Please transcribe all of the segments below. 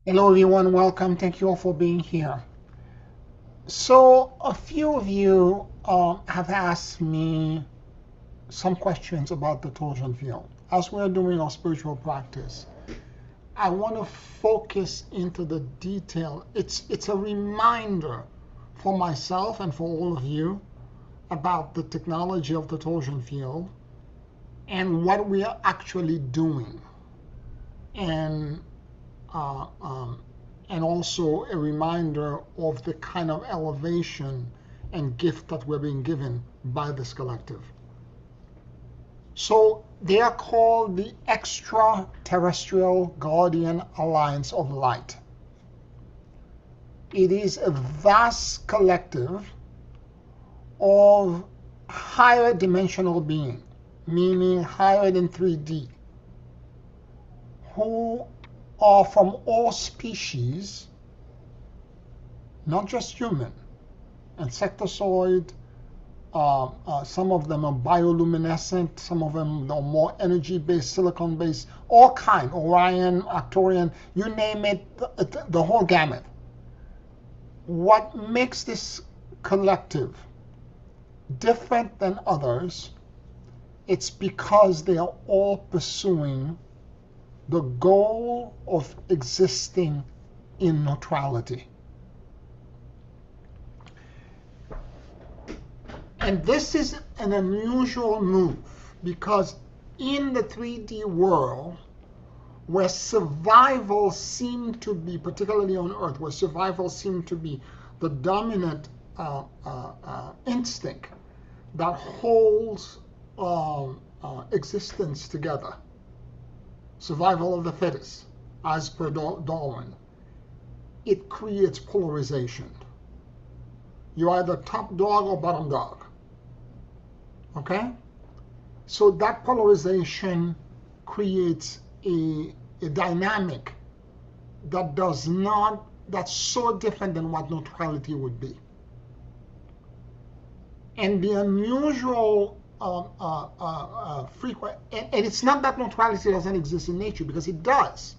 Hello everyone, welcome. Thank you all for being here. So a few of you have asked me some questions about the torsion field. As we're doing our spiritual practice, I want to focus into the detail. It's a reminder for myself and for all of you about the technology of the torsion field and what we are actually doing. And uh, um, and also a reminder of the kind of elevation and gift that we're being given by this collective. So they are called the Extraterrestrial Guardian Alliance of Light. It is a vast collective of higher dimensional being, meaning higher than 3D, who are from all species, not just human, insectoid. Some of them are bioluminescent, some of them are more energy-based, silicon-based, all kind, Orion, Arcturian, you name it, the whole gamut. What makes this collective different than others, it's because they are all pursuing the goal of existing in neutrality. And this is an unusual move because in the 3D world, where survival seemed to be, particularly on Earth, where survival seemed to be the dominant instinct that holds existence together, survival of the fittest, as per Darwin, it creates polarization. You're either top dog or bottom dog. Okay? So that polarization creates a dynamic that's so different than what neutrality would be. And the unusual frequent, and it's not that neutrality doesn't exist in nature, because it does.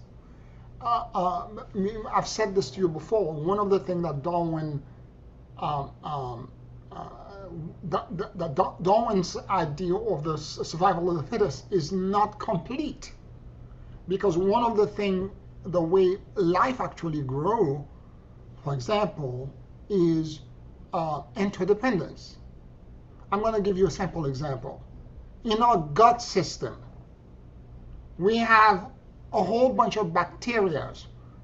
I've said this to you before. One of the things that Darwin Darwin's idea of the survival of the fittest is not complete, because one of the things, the way life actually grows, for example, is interdependence. I'm going to give you a simple example. In our gut system, we have a whole bunch of bacteria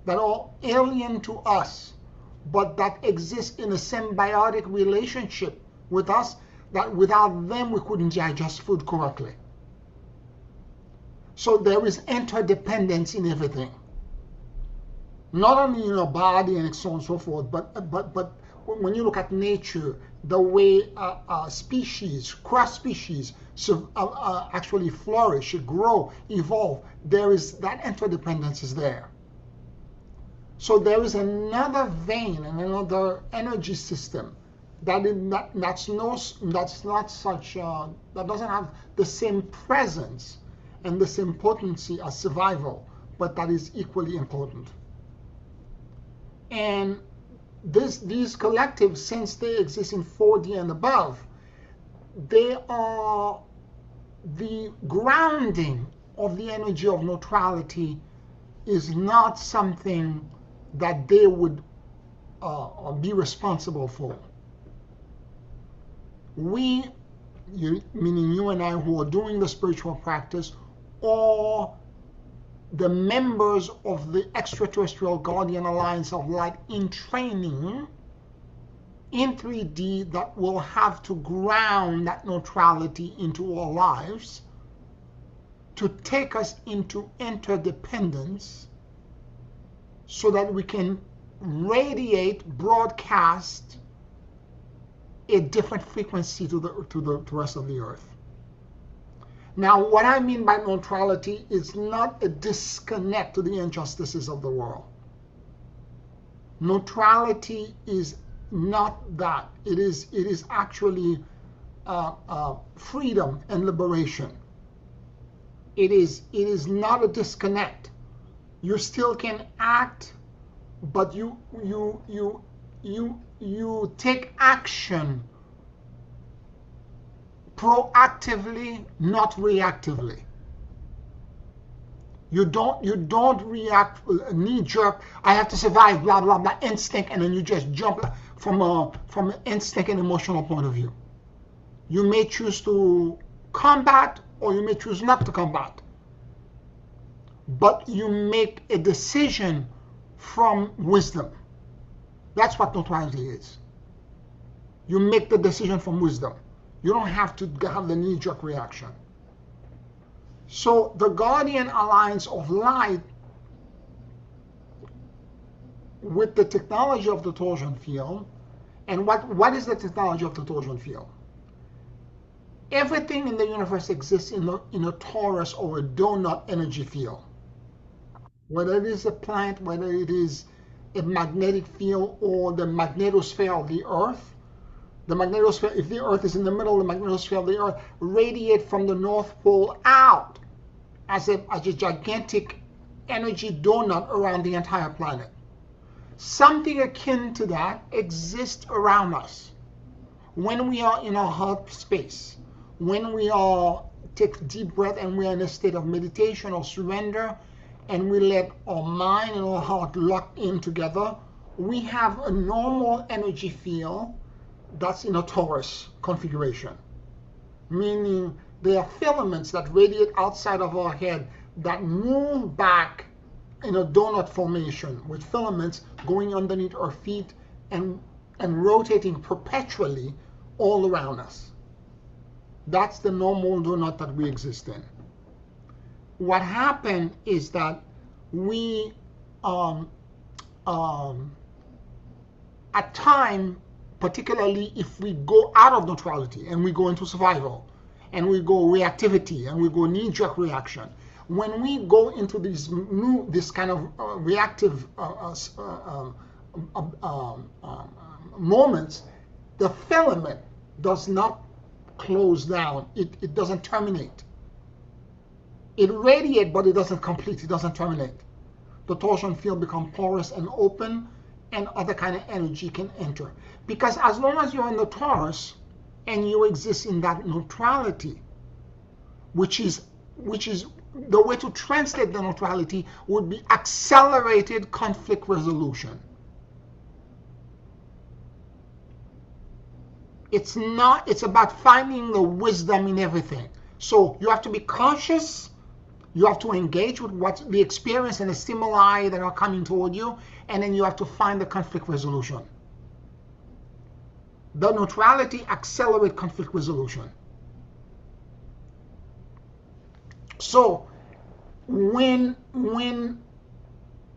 that are alien to us, but that exist in a symbiotic relationship with us, that without them we couldn't digest food correctly. So there is interdependence in everything. Not only in our body and so on and so forth, but when you look at nature, the way species, cross species, actually flourish, grow, evolve, there is that interdependence is there. So there is another vein and another energy system that doesn't have the same presence and the same potency as survival, but that is equally important. And these collectives, since they exist in 4D and above, they are the grounding of the energy of neutrality is not something that they would be responsible for. We, meaning you and I who are doing the spiritual practice, or the members of the Extraterrestrial Guardian Alliance of Light in training in 3D, that will have to ground that neutrality into our lives to take us into interdependence so that we can radiate, broadcast a different frequency to the rest of the earth. Now, what I mean by neutrality is not a disconnect to the injustices of the world. Neutrality is not that. It is actually freedom and liberation. It is not a disconnect. You still can act but you take action proactively, not reactively. You don't react knee jerk. I have to survive, blah blah blah, instinct, and then you just jump from an instinct and emotional point of view. You may choose to combat, or you may choose not to combat, but you make a decision from wisdom. That's what neutrality is. You make the decision from wisdom. You don't have to have the knee jerk reaction. So the Guardian Alliance of Light, with the technology of the torsion field, and what is the technology of the torsion field? Everything in the universe exists in a torus or a donut energy field. Whether it is a plant, whether it is a magnetic field or the magnetosphere of the Earth. The magnetosphere, if the Earth is in the middle, the magnetosphere of the Earth radiates from the North Pole out as a gigantic energy donut around the entire planet. Something akin to that exists around us. When we are in our heart space, when we take deep breath and we are in a state of meditation or surrender, and we let our mind and our heart lock in together, we have a normal energy field that's in a torus configuration, meaning there are filaments that radiate outside of our head that move back in a donut formation, with filaments going underneath our feet and rotating perpetually all around us. That's the normal donut that we exist in. What happened is that we, at time, particularly if we go out of neutrality and we go into survival, and we go reactivity, and we go knee-jerk reaction, when we go into this kind of reactive moments, the filament does not close down. It doesn't terminate. It radiates, but it doesn't complete. It doesn't terminate. The torsion field becomes porous and open, and other kind of energy can enter. Because as long as you're in the torus and you exist in that neutrality, which is the way to translate the neutrality would be accelerated conflict resolution. It's about finding the wisdom in everything. So you have to be cautious. You have to engage with what the experience and the stimuli that are coming toward you, and then you have to find the conflict resolution. The neutrality accelerates conflict resolution. So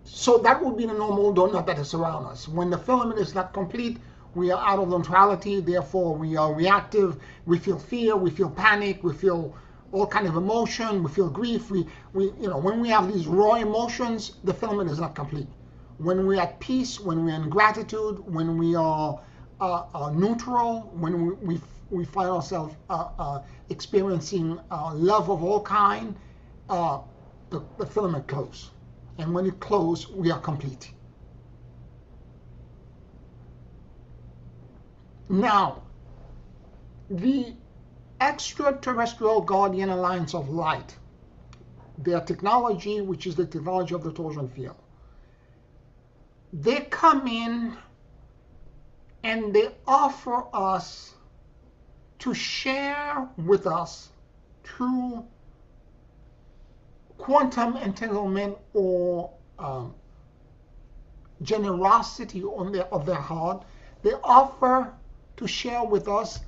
so that would be the normal donut that is around us. When the filament is not complete, we are out of neutrality. Therefore, we are reactive. We feel fear. We feel panic. We feel all kind of emotion. We feel grief. When we have these raw emotions, the filament is not complete. When we're at peace, when we're in gratitude, when we are neutral, when we find ourselves experiencing love of all kind, the filament closes. And when it closes, we are complete. Now, the Extraterrestrial Guardian Alliance of Light, their technology, which is the technology of the torsion field, they come in and they offer us to share with us through quantum entanglement or generosity of their heart. They offer to share with us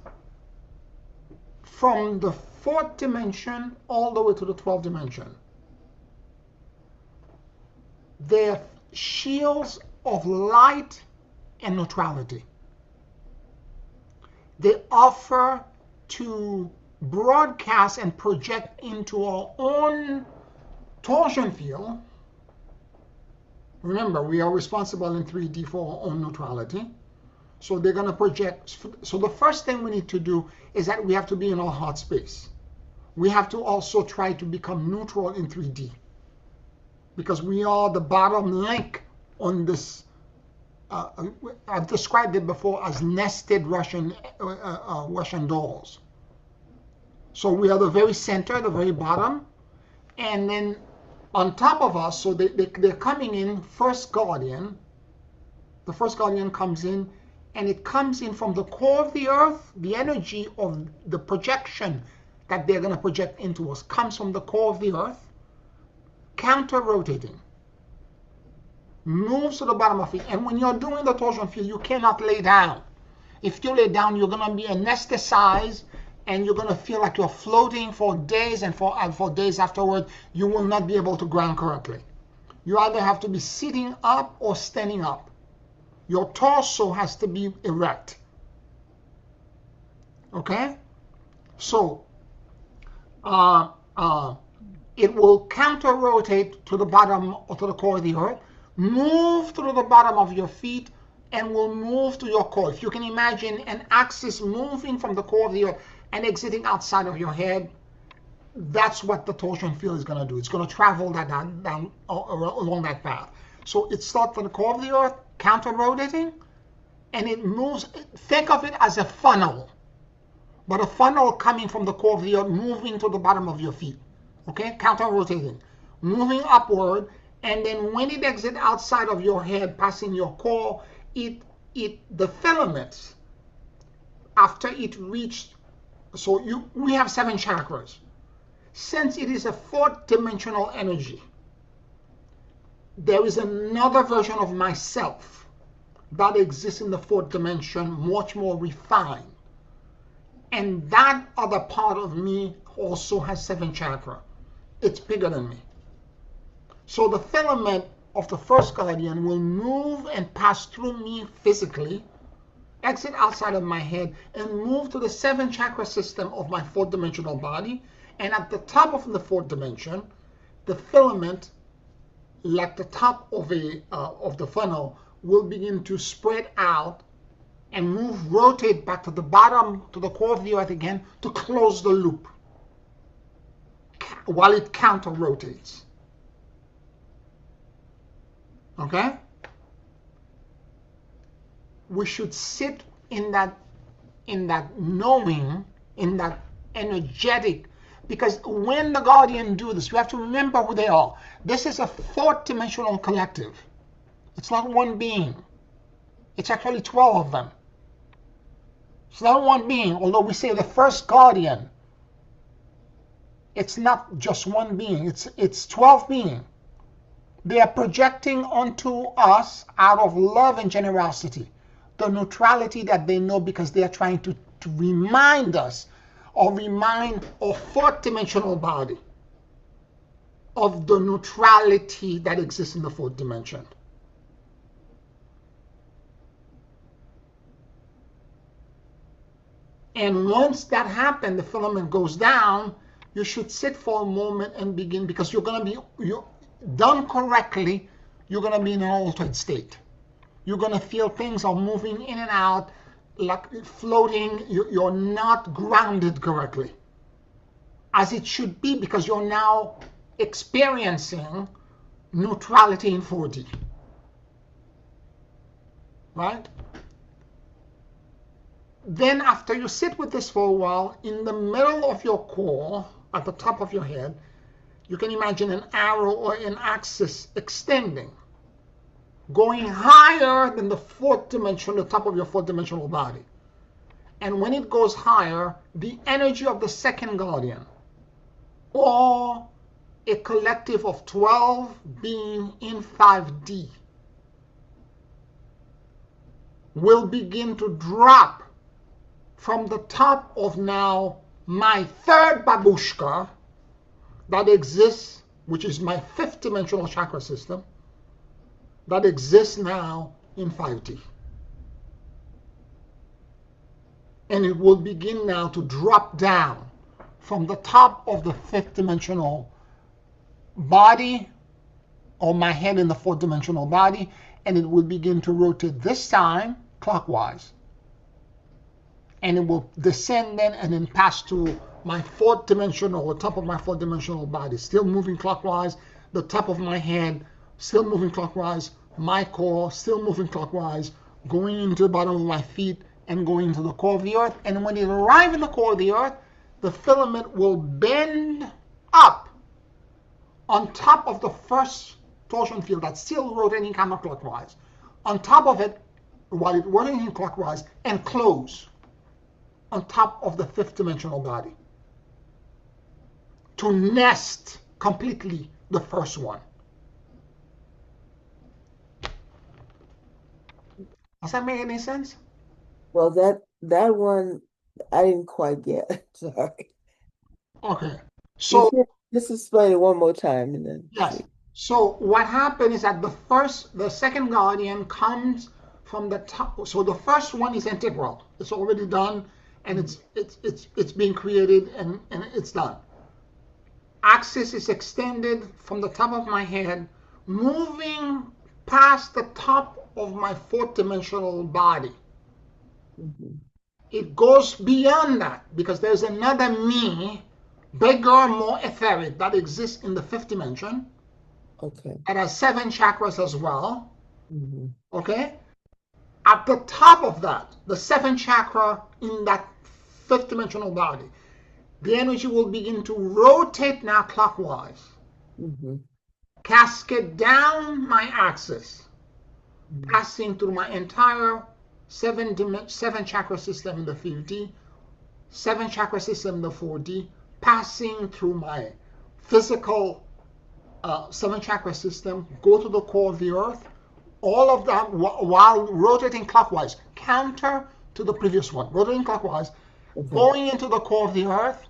from the 4th dimension all the way to the 12th dimension. They're shields of light and neutrality. They offer to broadcast and project into our own torsion field. Remember, we are responsible in 3D for our own neutrality. So they're going to project. So the first thing we need to do is that we have to be in our heart space. We have to also try to become neutral in 3D, because we are the bottom link on this I've described it before as nested Russian dolls. So we are the very center, the very bottom, and then on top of us, so they're coming in, first guardian. The first guardian comes in, and it comes in from the core of the earth. The energy of the projection that they're going to project into us comes from the core of the earth, counter-rotating, moves to the bottom of it. And when you're doing the torsion field, you cannot lay down. If you lay down, you're going to be anesthetized, and you're going to feel like you're floating for days, and for days afterward, you will not be able to ground correctly. You either have to be sitting up or standing up. Your torso has to be erect. Okay? So, it will counter-rotate to the bottom or to the core of the earth, move through the bottom of your feet, and will move to your core. If you can imagine an axis moving from the core of the earth and exiting outside of your head, that's what the torsion field is going to do. It's going to travel that down along that path. So it starts from the core of the earth, counter-rotating, and it moves. Think of it as a funnel, but a funnel coming from the core of the earth, moving to the bottom of your feet. Okay, counter-rotating, moving upward, and then when it exits outside of your head, passing your core, the filaments, after it reached, so we have 7 chakras. Since it is a 4th dimensional energy, there is another version of myself that exists in the 4th dimension, much more refined. And that other part of me also has 7 chakras. It's bigger than me. So the filament of the first guardian will move and pass through me physically, exit outside of my head, and move to the 7 chakra system of my 4th dimensional body. And at the top of the 4th dimension, the filament, like the top of the funnel, will begin to spread out and rotate back to the bottom, to the core of the earth again, to close the loop while it counter-rotates. Okay? We should sit in that knowing, in that energetic, because when the guardian do this, you have to remember who they are. This is a 4th dimensional collective. It's not one being. It's actually 12 of them. It's not one being, although we say the first guardian. It's not just one being. It's 12 beings. They are projecting onto us out of love and generosity the neutrality that they know, because they are trying to remind us, or remind our 4th dimensional body of the neutrality that exists in the 4th dimension. And once that happens, the filament goes down, you should sit for a moment and begin, because you're going to be, done correctly, you're going to be in an altered state. You're going to feel things are moving in and out, like floating. You're not grounded correctly, as it should be, because you're now experiencing neutrality in 4D. Right? Then after you sit with this for a while, in the middle of your core, at the top of your head, you can imagine an arrow or an axis extending, going higher than the 4th dimension, the top of your 4th dimensional body. And when it goes higher, the energy of the second guardian, or a collective of 12 being in 5D, will begin to drop from the top of now my 3rd babushka that exists, which is my 5th dimensional chakra system, that exists now in 5D. And it will begin now to drop down from the top of the 5th dimensional body, or my head in the 4th dimensional body, and it will begin to rotate this time clockwise. And it will descend then and then pass to my 4th dimensional, the top of my 4th dimensional body, still moving clockwise, the top of my head, still moving clockwise, my core still moving clockwise, going into the bottom of my feet and going to the core of the earth. And when it arrives in the core of the earth, the filament will bend up on top of the first torsion field that's still rotating counterclockwise, on top of it while it's rotating clockwise, and close on top of the fifth dimensional body to nest completely the first one. Does that make any sense? Well, that one I didn't quite get. Sorry. Okay. You So, can just explain it one more time and then yes. see. So what happened is that the second guardian comes from the top. So the first one is integral. It's already done, and it's being created, and it's done. Axis is extended from the top of my head, moving past the top of my fourth dimensional body. Mhm. It goes beyond that because there's another me, bigger, more etheric, that exists in the fifth dimension. Okay. It has 7 chakras as well. Mhm. Okay? At the top of that, the 7th chakra in that fifth dimensional body, the energy will begin to rotate now clockwise, Mhm. cascade down my axis, Mhm. passing through my entire seven chakra system in the 5D, 7 chakra system in the 4D, passing through my physical 7 chakra system, go to the core of the earth, all of that while rotating clockwise, counter to the previous one, rotating clockwise, Okay. going into the core of the earth,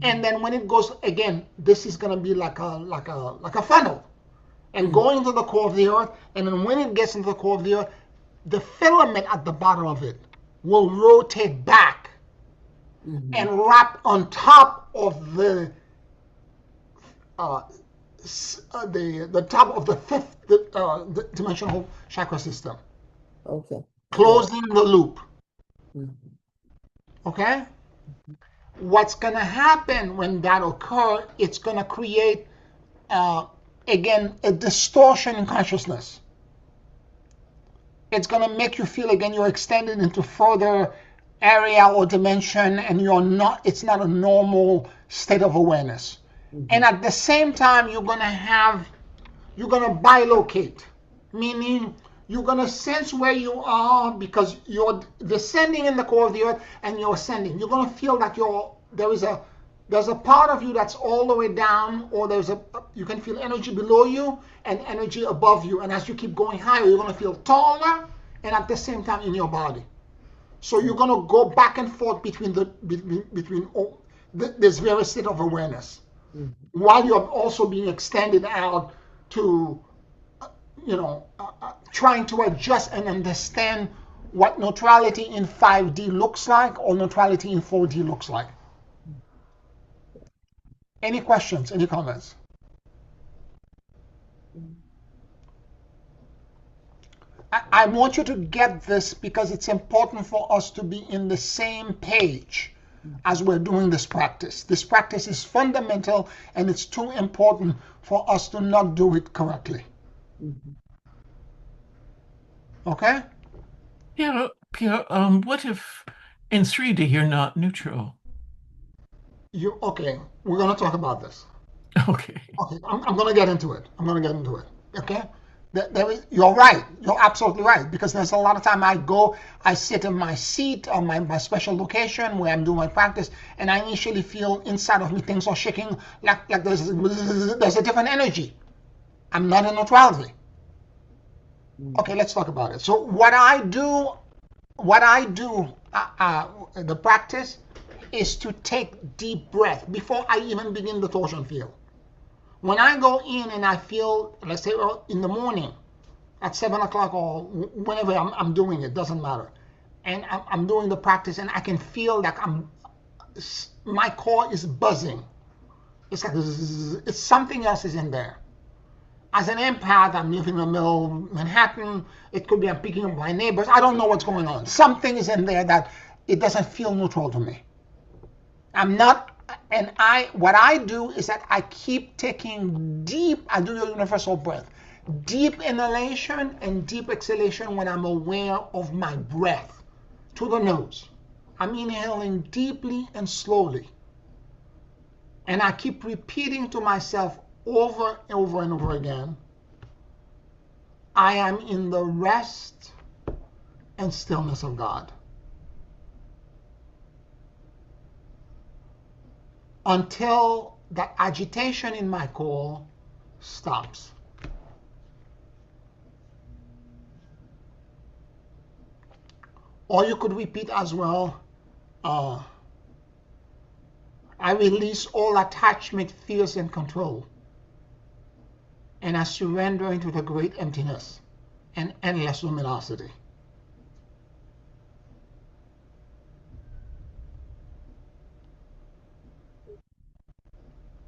and Mhm. then when it goes again, this is going to be like a funnel, and Mhm. going to the core of the earth, and then when it gets into the core of the earth, the filament at the bottom of it will rotate back and Mhm. wrap on top of uh, the top of the fifth dimensional chakra system, Okay. I got it. closing the loop. Mhm. Okay? What's going to happen when that occurs? It's going to create, uh, again, a distortion in consciousness. It's going to make you feel again you're extended into further area or dimension, and it's not a normal state of awareness. And Mhm. at the same time, you're going to bilocate, meaning you're going to sense where you are because you're descending in the core of the earth and you're ascending. You're going to feel that there's a part of you that's all the way down, or you can feel energy below you and energy above you. And as you keep going higher, you're going to feel taller and at the same time in your body. So you're going to go back and forth between all this various state of awareness Mhm. while you're also being extended out to trying to adjust and understand what neutrality in 5D looks like or neutrality in 4D looks like. Any questions? Any comments? Mhm. I want you to get this because it's important for us to be in the same page as we're doing this practice. This practice is fundamental and it's too important for us to not do it correctly. Mhm. Okay? Pierre, what if in 3D you're not neutral? Okay, we're going to talk about this. Okay. Okay, I'm going to get into it. I'm going to get into it. Okay? You're right. You're absolutely right. Because there's a lot of time I sit in my seat on my special location where I'm doing my practice, and I initially feel inside of me things are shaking like there's a different energy. I'm not in neutrality. Okay, Mhm. let's talk about it. So the practice is to take deep breath before I even begin the torsion field. When I go in and I feel, let's say in the morning at 7 o'clock or whenever I'm doing it, doesn't matter. And I'm doing the practice and I can feel that my core is buzzing. It's like it's something else is in there. As an empath, I'm living in the middle of Manhattan. It could be I'm picking up my neighbors. I don't know what's going on. Something is in there that it doesn't feel neutral to me. I'm not, what I do is that I keep taking deep, I do your universal breath, Deep inhalation and deep exhalation when I'm aware of my breath to the nose. I'm inhaling deeply and slowly. And I keep repeating to myself over and over and over again, I am in the rest and stillness of God. Until that agitation in my core stops. Or you could repeat as well, I release all attachment, fears, and control. And I surrender into the great emptiness and endless luminosity.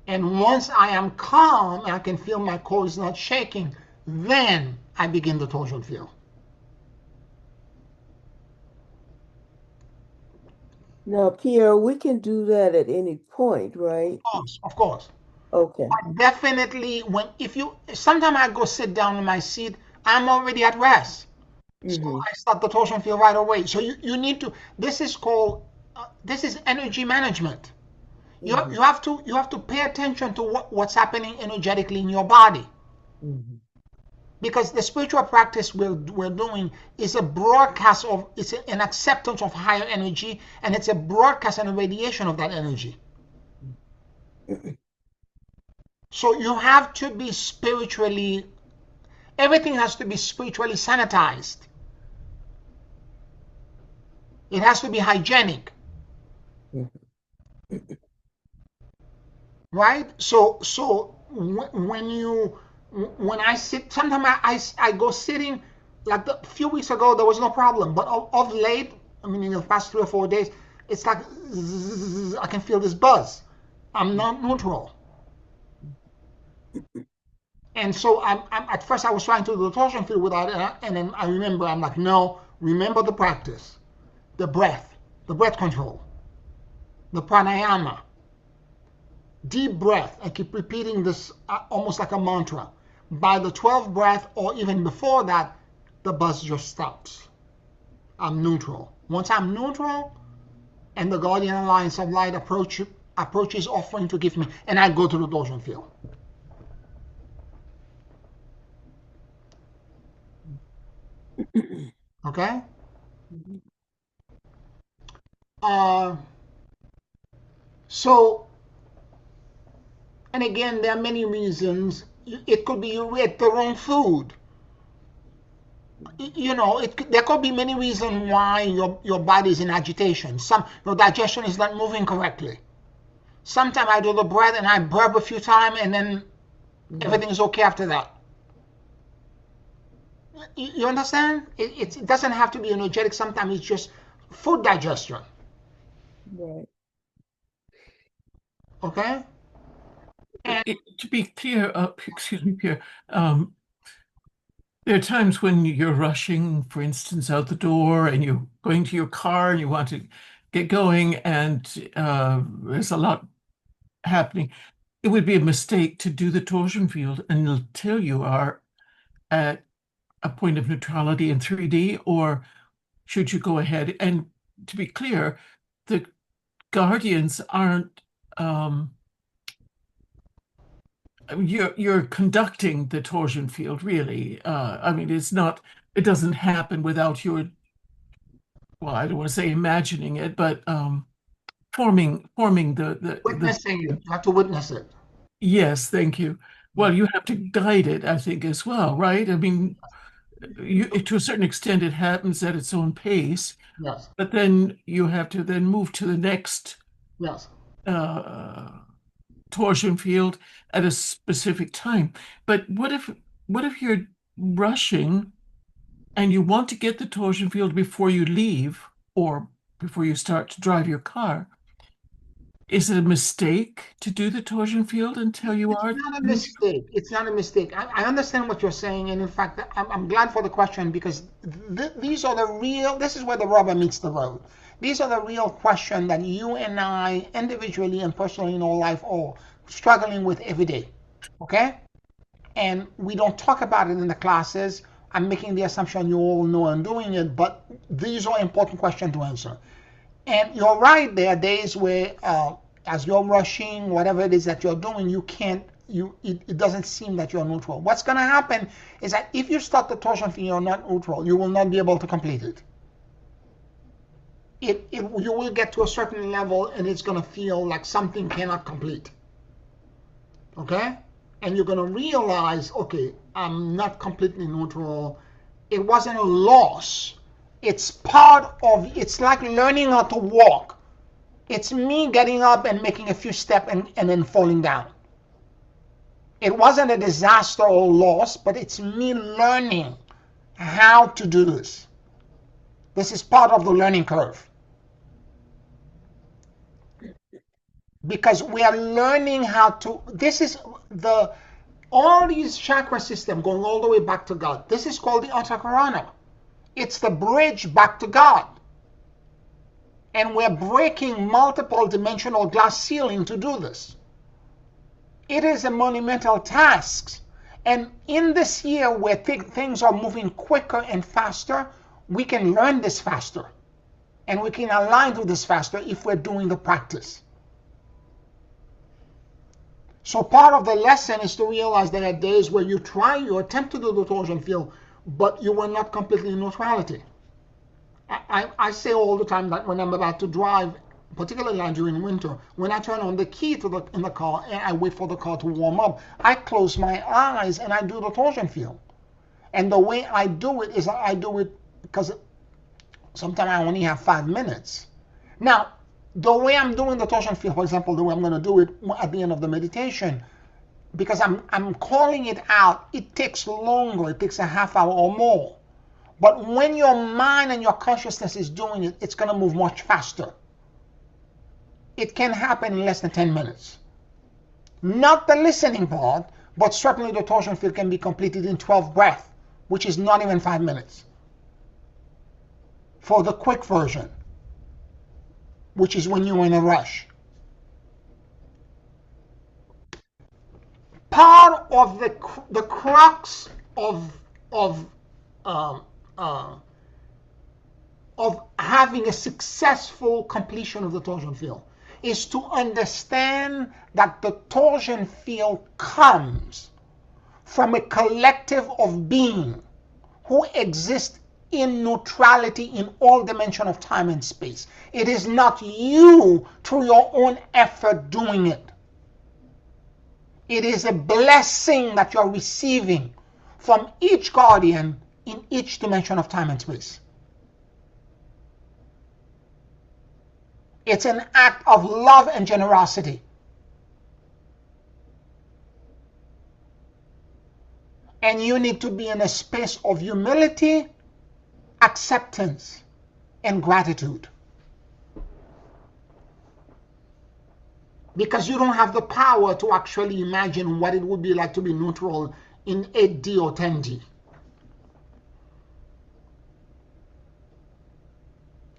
And once I am calm and I can feel my core is not shaking, then I begin the torsion field. Now, Pierre, we can do that at any point, right? Of course. Okay. But definitely sometimes I go sit down in my seat, I'm already at rest. So Mm-hmm. I start the torsion field right away. So you need to, this is called, this is energy management. Mm-hmm. You have to pay attention to what's happening energetically in your body. Mm-hmm. Because the spiritual practice we're doing is a broadcast of, it's an acceptance of higher energy, and it's a broadcast and a radiation of that energy. So you have to be spiritually, everything has to be spiritually sanitized. It has to be hygienic. Mm-hmm. Right? So when I sit, sometimes I go sitting, like a few weeks ago there was no problem, but of late, I mean in the past 3 or 4 days, it's like zzz, I can feel this buzz. I'm not neutral. And so I'm at first I was trying to do the torsion field without it, and then I remember, I'm like, no, remember the practice, the breath control, the pranayama, deep breath. I keep repeating this almost like a mantra. By the 12th breath, or even before that, the buzz just stops. I'm neutral. Once I'm neutral, and the guardian alliance of light approaches offering to give me, and I go to the torsion field. Okay? Uh, so, and again, there are many reasons. It could be you ate the wrong food. There could be many reasons why your body is in agitation. Your digestion is not moving correctly. Sometimes I do the breath and I burp a few times, and then everything is okay after that. You understand? It doesn't have to be energetic. Sometimes it's just food digestion. Right. Okay? And To be clear, excuse me, Pierre, there are times when you're rushing, for instance, out the door and you're going to your car and you want to get going, and there's a lot happening. It would be a mistake to do the torsion field until you are at a point of neutrality in 3D, or should you go ahead? And to be clear, the guardians aren't you're conducting the torsion field, really. I mean, it doesn't happen without your, well, I don't want to say imagining it, but forming the witnessing it. You have to witness it. yes, thank you. Well, you have to guide it, I think, as well, right? I mean, to a certain extent, it happens at its own pace, Yes. but then you have to then move to the next Yes. uh, torsion field at a specific time. But what if you're rushing and you want to get the torsion field before you leave or before you start to drive your car? Is it a mistake to do the torsion field until you It's are not a neutral? mistake. It's not a mistake. I understand what you're saying, and in fact, I'm glad for the question, because this is where the rubber meets the road. These are the real questions that you and I, individually and personally in our life, are struggling with every day. Okay? and we don't talk about it in the classes. I'm making the assumption you all know I'm doing it, but these are important questions to answer. And you're right, there are days where as you're rushing, whatever it is that you're doing, you can't, it doesn't seem that you're neutral. What's going to happen is that if you start the torsion field, you're not neutral, you will not be able to complete it. You will get to a certain level and it's going to feel like something cannot complete. Okay? And you're going to realize, okay, I'm not completely neutral. It wasn't a loss. It's part of, it's like learning how to walk. It's me getting up and making a few steps and then falling down. It wasn't a disaster or loss, but it's me learning how to do this. This is part of the learning curve. Because we are learning how to, this is all these chakra system going all the way back to God. This is called the Antakarana. It's the bridge back to God. And we're breaking multiple dimensional glass ceiling to do this. It is a monumental task. And in this year where things are moving quicker and faster, we can learn this faster. And we can align to this faster if we're doing the practice. So part of the lesson is to realize there are days where you attempt to do the torsion field, but you were not completely in neutrality. I say all the time that when I'm about to drive, particularly during winter, when I turn on the key in the car and I wait for the car to warm up, I close my eyes and I do the torsion field. And the way I do it is I do it because sometimes I only have 5 minutes. Now, the way I'm doing the torsion field, for example, the way I'm going to do it at the end of the meditation, because I'm calling it out, it takes longer. It takes a half hour or more. But when your mind and your consciousness is doing it, it's going to move much faster. It can happen in less than 10 minutes. Not the listening part, but certainly the torsion field can be completed in 12 breaths, which is not even 5 minutes. For the quick version, which is when you're in a rush. Part of the crux of having a successful completion of the torsion field is to understand that the torsion field comes from a collective of being who exist in neutrality in all dimension of time and space. It is not you through your own effort doing it. It is a blessing that you're receiving from each guardian in each dimension of time and space. It's an act of love and generosity. And you need to be in a space of humility, acceptance, and gratitude. Because you don't have the power to actually imagine what it would be like to be neutral in 8D or 10D.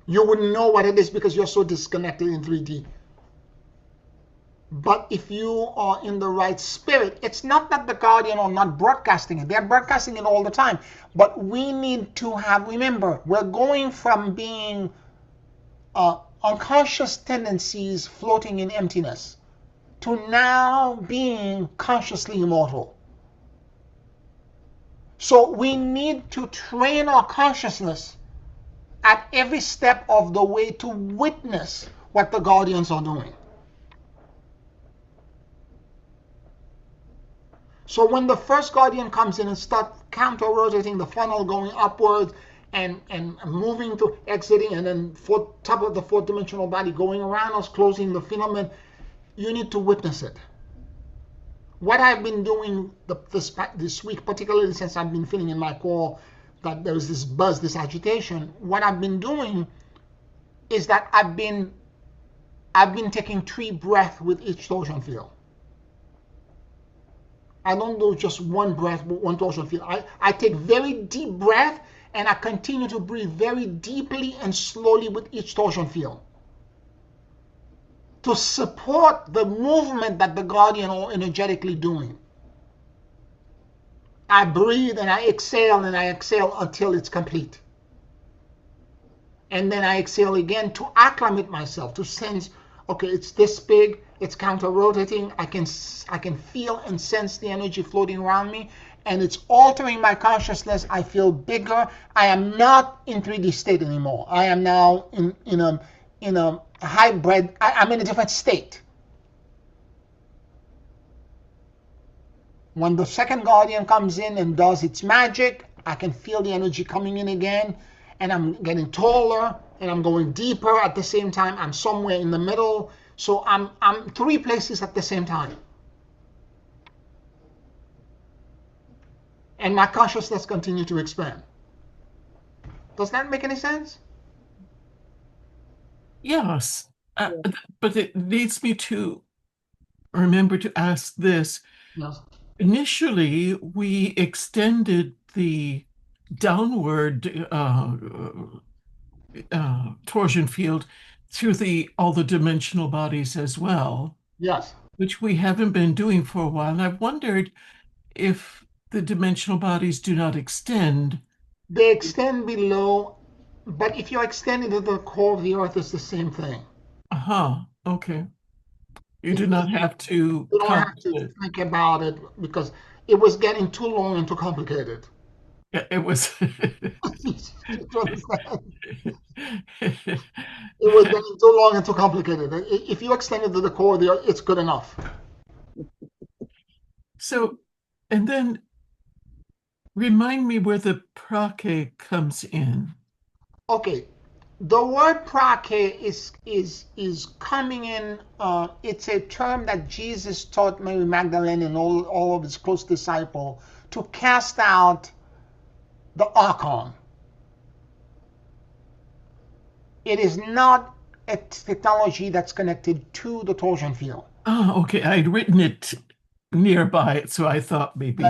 You wouldn't know what it is because you're so disconnected in 3D. But if you are in the right spirit, it's not that the guardian are not broadcasting it. They're broadcasting it all the time. But we need to remember, we're going from being unconscious tendencies floating in emptiness to now being consciously immortal. So we need to train our consciousness at every step of the way to witness what the guardians are doing. So when the first guardian comes in and starts counter-rotating the funnel, going upwards and moving to exiting, and then top of the fourth dimensional body going around us, closing the filament, you need to witness it. What I've been doing this week, particularly since I've been feeling in my core that there was this buzz, this agitation, what I've been doing is that I've been taking 3 breaths with each torsion field. I don't do just one breath, one torsion field. I take very deep breath and I continue to breathe very deeply and slowly with each torsion field to support the movement that the guardian are energetically doing. I breathe and I exhale until it's complete. And then I exhale again to acclimate myself, to sense, okay, it's this big, it's counter-rotating, I can feel and sense the energy floating around me, and it's altering my consciousness. I feel bigger. I am not in 3D state anymore. I am now in a hybrid. I'm in a different state. When the second guardian comes in and does its magic, I can feel the energy coming in again, and I'm getting taller, and I'm going deeper at the same time. I'm somewhere in the middle. So I'm three places at the same time. And my consciousness continues to expand. Does that make any sense? Yes. Yeah. But it leads me to remember to ask this. Yes. Initially, we extended the downward torsion field through all the dimensional bodies as well, Yes. which we haven't been doing for a while. And I've wondered if the dimensional bodies do not extend. They extend below, but if you're extending to the core of the earth, it's the same thing. Okay. You do not have to You don't have to complicate. think about it because it was getting too long and too complicated. It was. You understand? It was getting too long and too complicated. If you extend it to the core of the earth, it's good enough. So, and then remind me where the prake comes in. Okay, the word prake is coming in. It's a term that Jesus taught Mary Magdalene and all of his close disciples to cast out the archon. It is not a technology that's connected to the torsion field. Okay. I'd written it nearby, so I thought maybe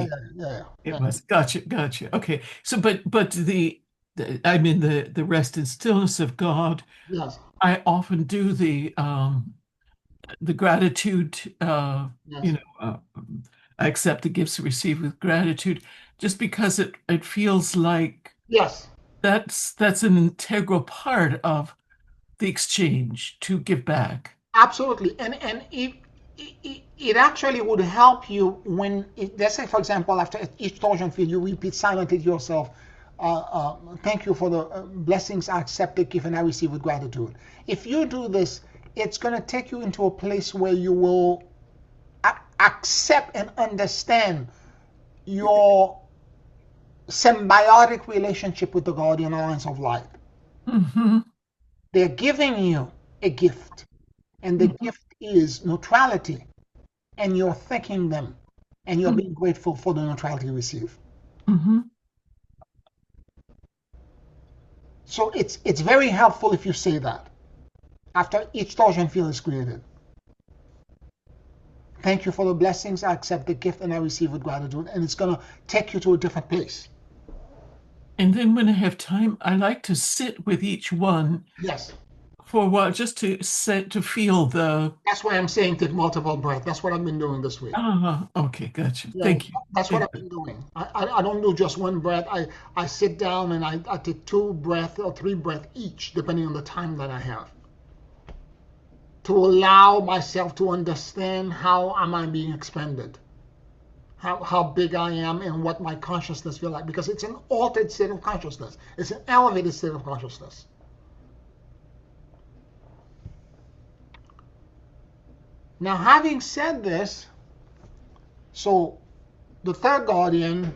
it was. Gotcha. Okay. So, but I mean the rest and stillness of God. Yes. I often do the gratitude. Yes. I accept the gifts received with gratitude, just because it feels like Yes. that's an integral part of the exchange to give back. Absolutely. And it actually would help you when, let's say, for example, after each torsion field, you repeat silently to yourself, thank you for the blessings I accept, the gift, and I receive with gratitude. If you do this, it's going to take you into a place where you will accept and understand your symbiotic relationship with the guardian alliance of light. Mm-hmm. They're giving you a gift, and the gift is neutrality, and you're thanking them, and you're being grateful for the neutrality you receive. Mm-hmm. So it's very helpful if you say that after each torsion field is created. Thank you for the blessings. I accept the gift and I receive with gratitude. And it's going to take you to a different place. And then when I have time, I like to sit with each one Yes. for a while, just to feel the. That's why I'm saying take multiple breaths. That's what I've been doing this week. Okay, gotcha. Yeah, Thank you. that's what I've been doing. I don't do just one breath. I sit down and I take 2 breaths or 3 breaths each, depending on the time that I have, to allow myself to understand how am I being expended, how big I am, and what my consciousness feels like, because it's an altered state of consciousness. It's an elevated state of consciousness. Now, having said this, so the third guardian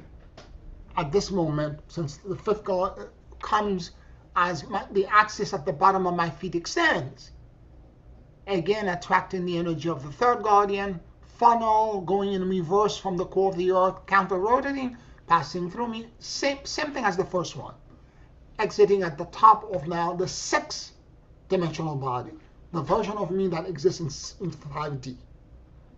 at this moment, since the fifth guardian comes as the axis at the bottom of my feet extends, again attracting the energy of the third guardian, funnel going in reverse from the core of the earth, counter rotating, passing through me, same thing as the first one, exiting at the top of now the 6th dimensional body, the version of me that exists in 5D.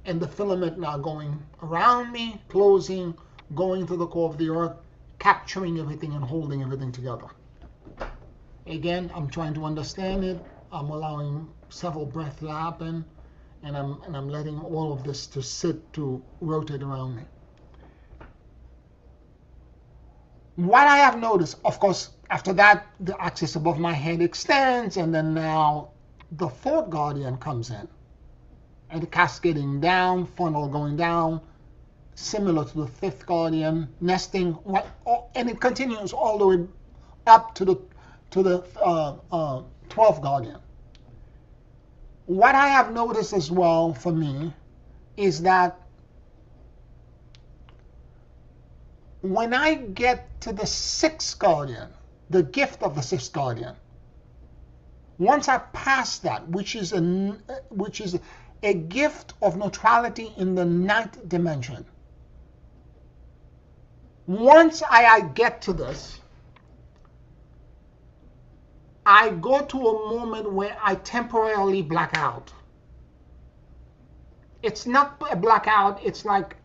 And the filament now going around me, closing, going to the core of the earth, capturing everything and holding everything together. Again, I'm trying to understand it. I'm allowing several breaths to happen, and I'm letting all of this to sit, to rotate around me. What I have noticed, of course, after that, the axis above my head extends, and then now the fourth guardian comes in, and cascading down, funnel going down, similar to the fifth guardian, nesting, and it continues all the way up to the 12th guardian. What I have noticed as well for me is that when I get to the sixth guardian, the gift of the sixth guardian, once I pass that, which is a gift of neutrality in the ninth dimension, once I get to this, I go to a moment where I temporarily black out. It's not a blackout. It's like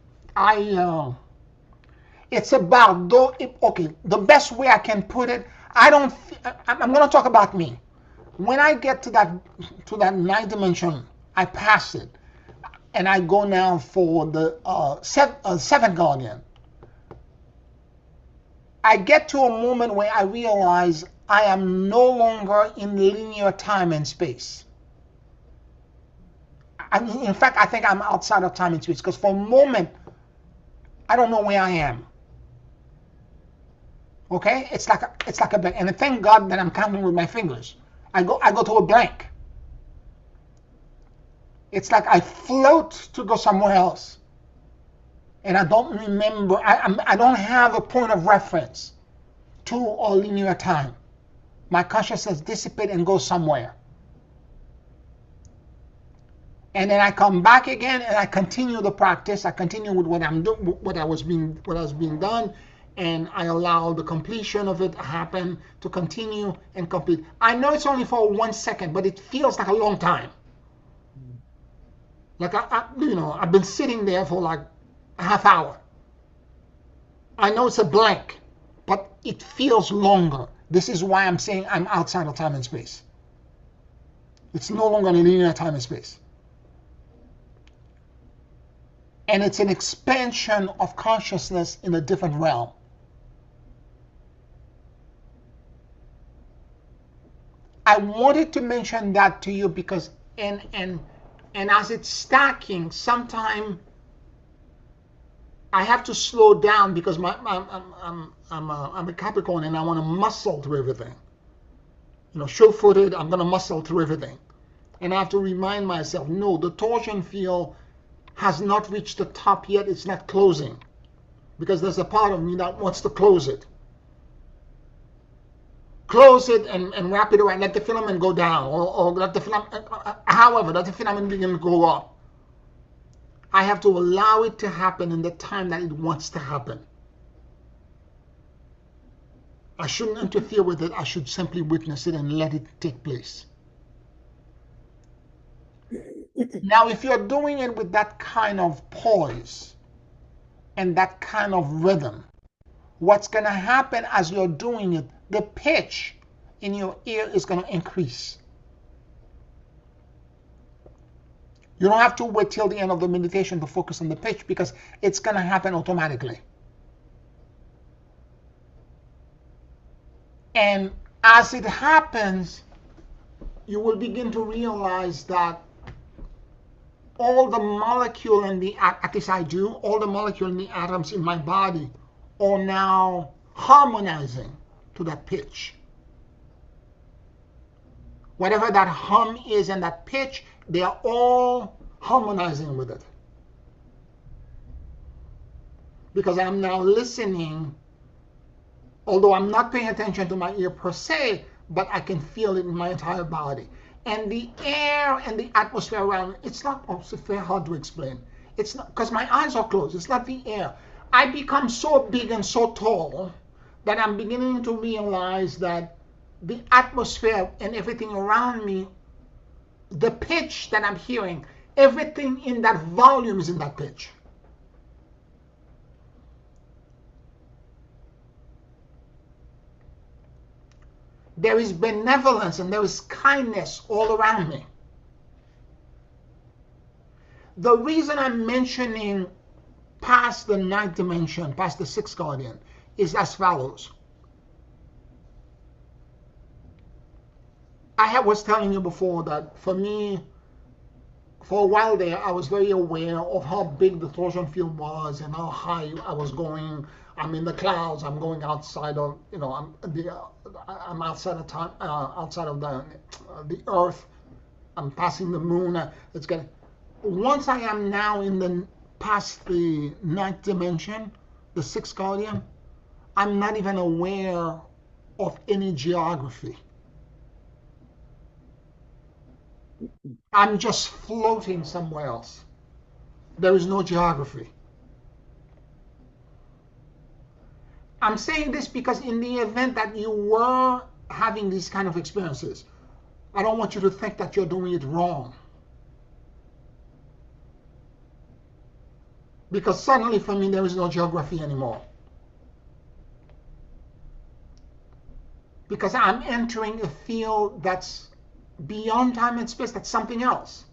it's about though. Okay, the best way I can put it, I'm going to talk about me. When I get to that ninth dimension, I pass it, and I go now for the seventh guardian. I get to a moment where I realize I am no longer in linear time and space. In fact, I think I'm outside of time and space, because for a moment, I don't know where I am. Okay, it's like a blank, and thank God that I'm counting with my fingers. I go to a blank. It's like I float to go somewhere else, and I don't remember. I don't have a point of reference to or linear time. My consciousness dissipates and goes somewhere, and then I come back again and I continue the practice. I continue with what I'm doing, what was being done. And I allow the completion of it to happen, to continue and complete. I know it's only for 1 second, but it feels like a long time. Like I've been sitting there for like a half hour. I know it's a blank, but it feels longer. This is why I'm saying I'm outside of time and space. It's no longer linear time and space. And it's an expansion of consciousness in a different realm. I wanted to mention that to you because, and as it's stacking, sometimes I have to slow down because I'm a Capricorn and I want to muscle through everything. Sure-footed, I'm going to muscle through everything. And I have to remind myself, no, the torsion field has not reached the top yet. It's not closing, because there's a part of me that wants to close it. Close it and wrap it around. Let the filament go down, or let the filament, however, let the filament begin to go up. I have to allow it to happen in the time that it wants to happen. I shouldn't interfere with it. I should simply witness it and let it take place. Now, if you're doing it with that kind of poise and that kind of rhythm, what's going to happen as you're doing it, the pitch in your ear is going to increase. You don't have to wait till the end of the meditation to focus on the pitch, because it's going to happen automatically. And as it happens, you will begin to realize that all the molecule in the, at least I do, all the molecule in the atoms in my body are now harmonizing to that pitch. Whatever that hum is and that pitch, they are all harmonizing with it. Because I'm now listening, although I'm not paying attention to my ear per se, but I can feel it in my entire body. And the air and the atmosphere around, it's not, it's very hard to explain. It's not, because my eyes are closed, it's not the air. I become so big and so tall that I'm beginning to realize that the atmosphere and everything around me, the pitch that I'm hearing, everything in that volume is in that pitch. There is benevolence and there is kindness all around me. The reason I'm mentioning past the ninth dimension, past the sixth guardian, is as follows. Was telling you before that for me, for a while there, I was very aware of how big the torsion field was and how high I was going. I'm in the clouds. I'm going outside of, I'm outside of time, outside of the Earth. I'm passing the moon. It's getting. Once I am now in the past the ninth dimension, the sixth guardian, I'm not even aware of any geography. I'm just floating somewhere else. There is no geography. I'm saying this because in the event that you were having these kind of experiences, I don't want you to think that you're doing it wrong. Because suddenly for me there is no geography anymore. Because I'm entering a field that's beyond time and space, that's something else.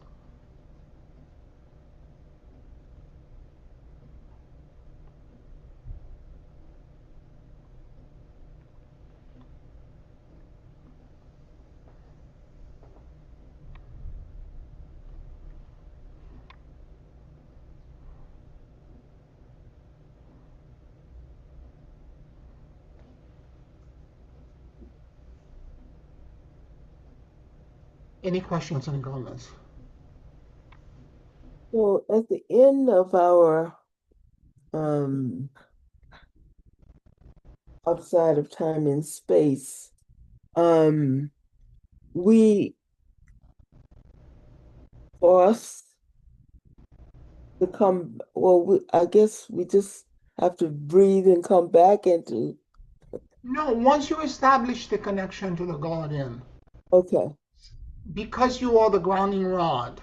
Any questions, any comments? So at the end of our outside of time and space, we for us to come, I guess we just have to breathe and come back into. No, once you establish the connection to the guardian, Okay. because you are the grounding rod,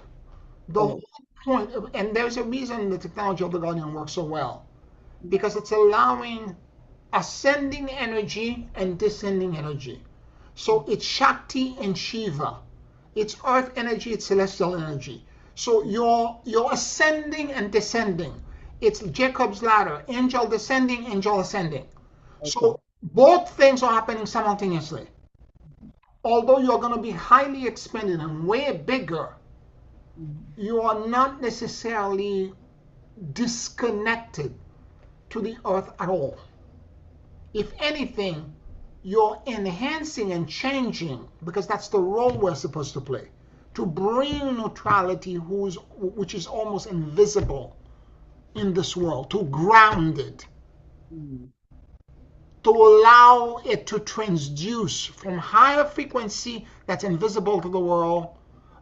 the Right. whole point, and there's a reason the technology of the guardian works so well, because it's allowing ascending energy and descending energy. So it's Shakti and Shiva. It's earth energy, it's celestial energy. So you're ascending and descending. It's Jacob's ladder, angel descending, angel ascending. Okay. So both things are happening simultaneously. Although you're going to be highly expanded and way bigger, you are not necessarily disconnected to the earth at all. If anything, you're enhancing and changing, because that's the role we're supposed to play, to bring neutrality, which is almost invisible in this world, to ground it, to allow it to transduce from higher frequency that's invisible to the world.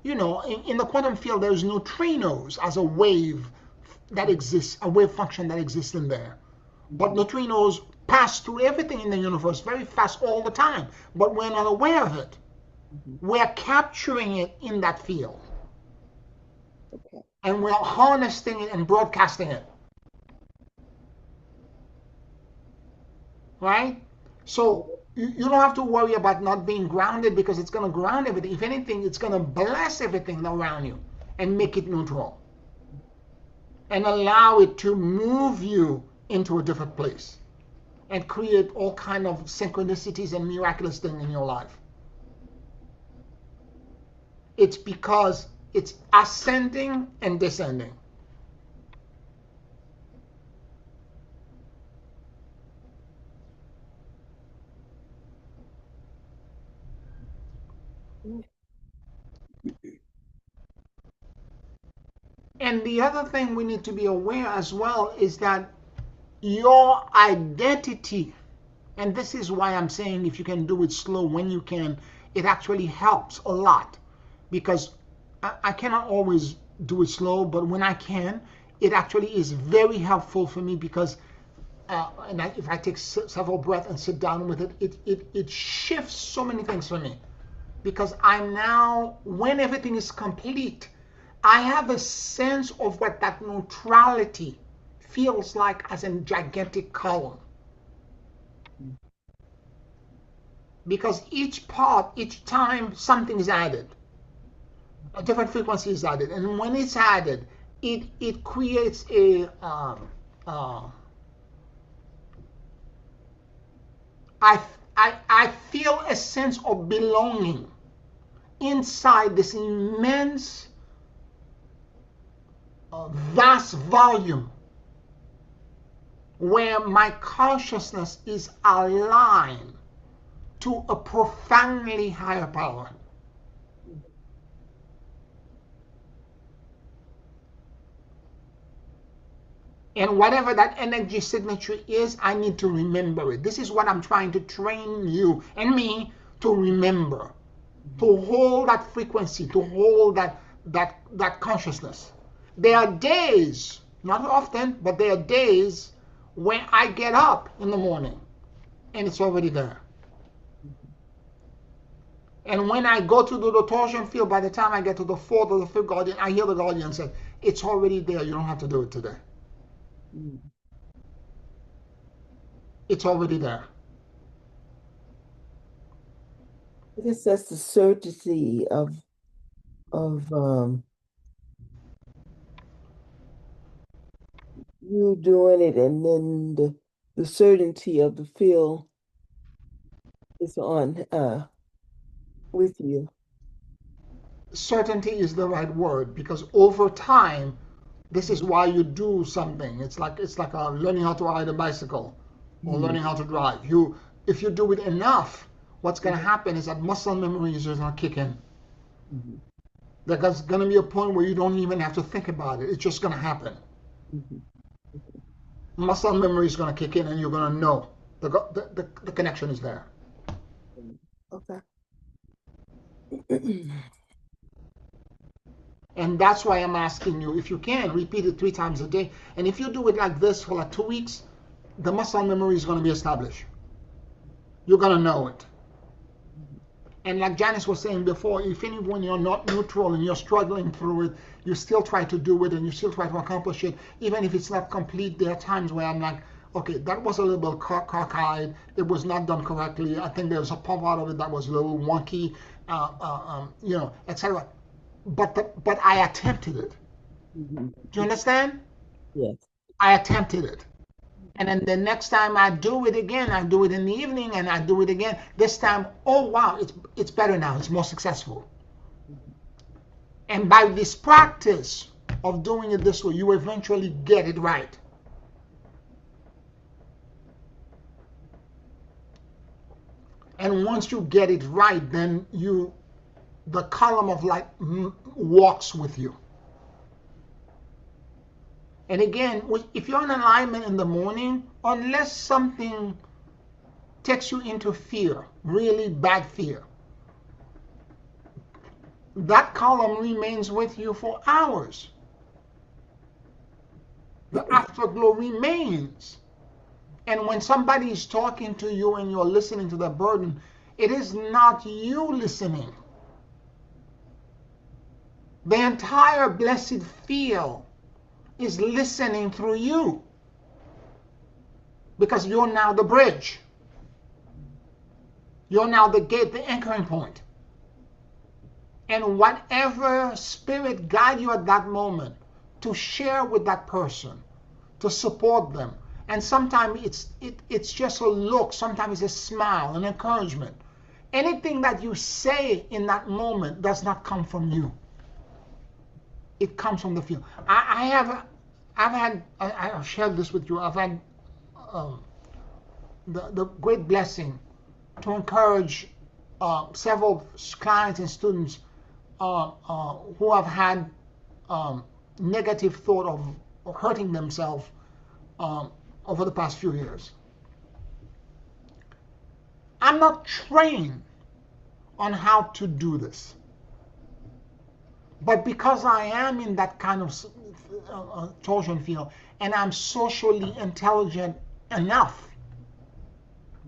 In the quantum field, there's neutrinos as a wave that exists, a wave function that exists in there. But neutrinos pass through everything in the universe very fast all the time, but we're not aware of it. We're capturing it in that field. Okay. And we're harnessing it and broadcasting it. Right? So you don't have to worry about not being grounded, because it's going to ground everything. If anything, it's going to bless everything around you and make it neutral and allow it to move you into a different place and create all kind of synchronicities and miraculous things in your life. It's because it's ascending and descending. And the other thing we need to be aware as well is that your identity, and this is why I'm saying if you can do it slow when you can, it actually helps a lot, because I cannot always do it slow, but when I can, it actually is very helpful for me, because if I take several breaths and sit down with it, it shifts so many things for me, because I'm now, when everything is complete, I have a sense of what that neutrality feels like as a gigantic column. Because each part, each time something is added, a different frequency is added, and when it's added, it creates a I feel a sense of belonging inside this immense, vast volume where my consciousness is aligned to a profoundly higher power. And whatever that energy signature is, I need to remember it. This is what I'm trying to train you and me to remember, to hold that frequency, to hold that consciousness. There are days, not often, but there are days when I get up in the morning and it's already there. And when I go to do the torsion field, by the time I get to the fourth or the fifth guardian, I hear the guardian say, it's already there, you don't have to do it today. It's already there. I guess that's the certainty of you doing it, and then the certainty of the field is on with you. Certainty is the right word, because over time, this is why you do something. It's like learning how to ride a bicycle or learning how to drive. If you do it enough, what's going to happen is that muscle memory is just going to kick in. There's going to be a point where you don't even have to think about it. It's just going to happen. Muscle memory is going to kick in, and you're going to know the connection is there. Okay. And that's why I'm asking you, if you can, repeat it 3 times a day. And if you do it like this for like 2 weeks, the muscle memory is going to be established. You're going to know it. And like Janice was saying before, if when you're not neutral and you're struggling through it, you still try to do it and you still try to accomplish it, even if it's not complete. There are times where I'm like, okay, that was a little bit cockeyed. It was not done correctly. I think there's a part out of it that was a little wonky, etc. But I attempted it. Do you understand? Yes. I attempted it. And then the next time I do it again, I do it in the evening and I do it again. This time, oh wow, it's better now. It's more successful. And by this practice of doing it this way, you eventually get it right. And once you get it right, then the column of light walks with you. And again, if you're in alignment in the morning, unless something takes you into fear, really bad fear, that column remains with you for hours. The afterglow remains. And when somebody is talking to you and you're listening to the burden, it is not you listening. The entire blessed field is listening through you, because you're now the bridge. You're now the gate, the anchoring point. And whatever spirit guide you at that moment to share with that person, to support them. And sometimes it's just a look, sometimes it's a smile, an encouragement. Anything that you say in that moment does not come from you. It comes from the field. I've shared this with you. I've had the great blessing to encourage several clients and students who have had negative thought of hurting themselves over the past few years. I'm not trained on how to do this. But because I am in that kind of torsion field, and I'm socially intelligent enough,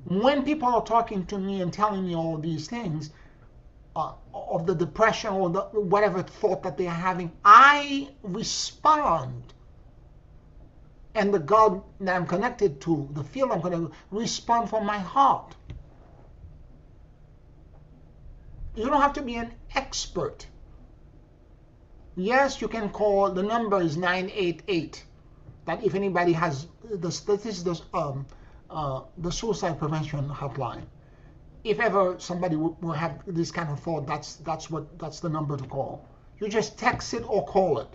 when people are talking to me and telling me all these things, of the depression or whatever thought that they're having, I respond. And the God that I'm connected to, the field I'm connected to, respond from my heart. You don't have to be an expert. Yes, you can call, the number is 988. That if anybody has, this is the suicide prevention hotline. If ever somebody will have this kind of thought, that's the number to call. You just text it or call it.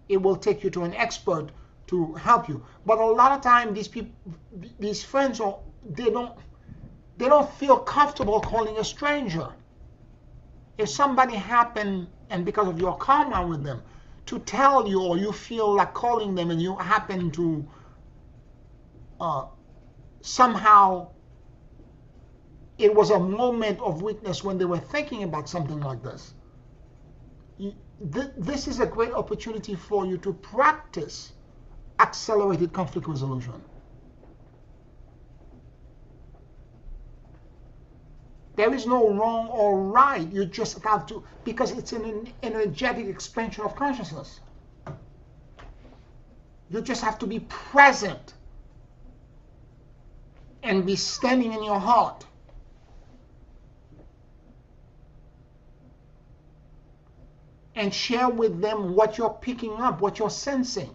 It will take you to an expert to help you. But a lot of time, these people, these friends, they don't feel comfortable calling a stranger. If somebody happened, and because of your karma with them, to tell you, or you feel like calling them, and you happen to somehow, it was a moment of weakness when they were thinking about something like this. This is a great opportunity for you to practice accelerated conflict resolution. There is no wrong or right. You just have to, because it's an energetic expansion of consciousness. You just have to be present and be standing in your heart. And share with them what you're picking up, what you're sensing.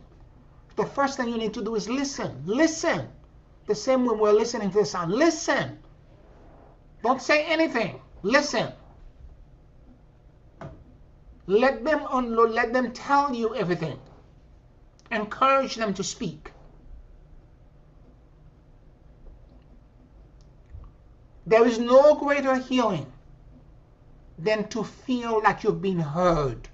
The first thing you need to do is listen. Listen. The same way we're listening to the sound. Listen. Don't say anything. Listen. Let them unload. Let them tell you everything. Encourage them to speak. There is no greater healing than to feel like you've been heard.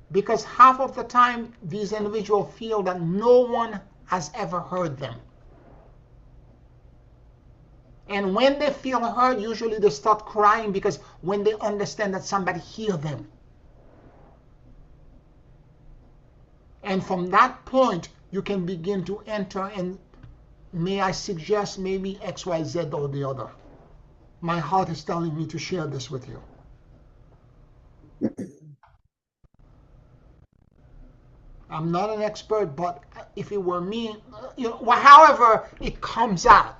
Because half of the time, these individuals feel that no one has ever heard them. And when they feel heard, usually they start crying because when they understand that somebody hears them. And from that point, you can begin to enter, and may I suggest maybe X, Y, Z or the other. My heart is telling me to share this with you. I'm not an expert, but if it were me, however it comes out.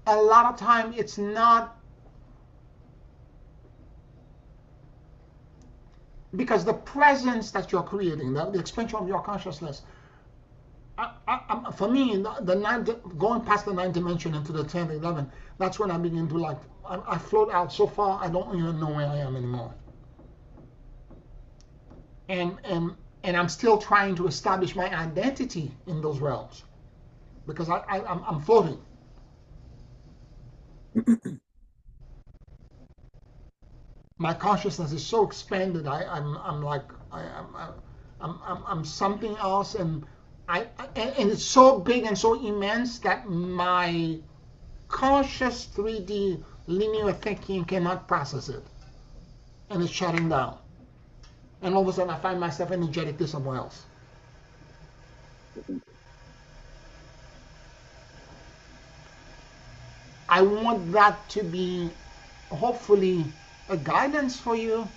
A lot of time it's not, because the presence that you're creating, the expansion of your consciousness, for me, going past the 9th dimension into the 10th, 11th, that's when I begin to I float out so far, I don't even know where I am anymore. And I'm still trying to establish my identity in those realms, because I'm floating. My consciousness is so expanded. I'm something else, and it's so big and so immense that my conscious 3D linear thinking cannot process it, and it's shutting down. And all of a sudden, I find myself energetically somewhere else. I want that to be, hopefully, a guidance for you,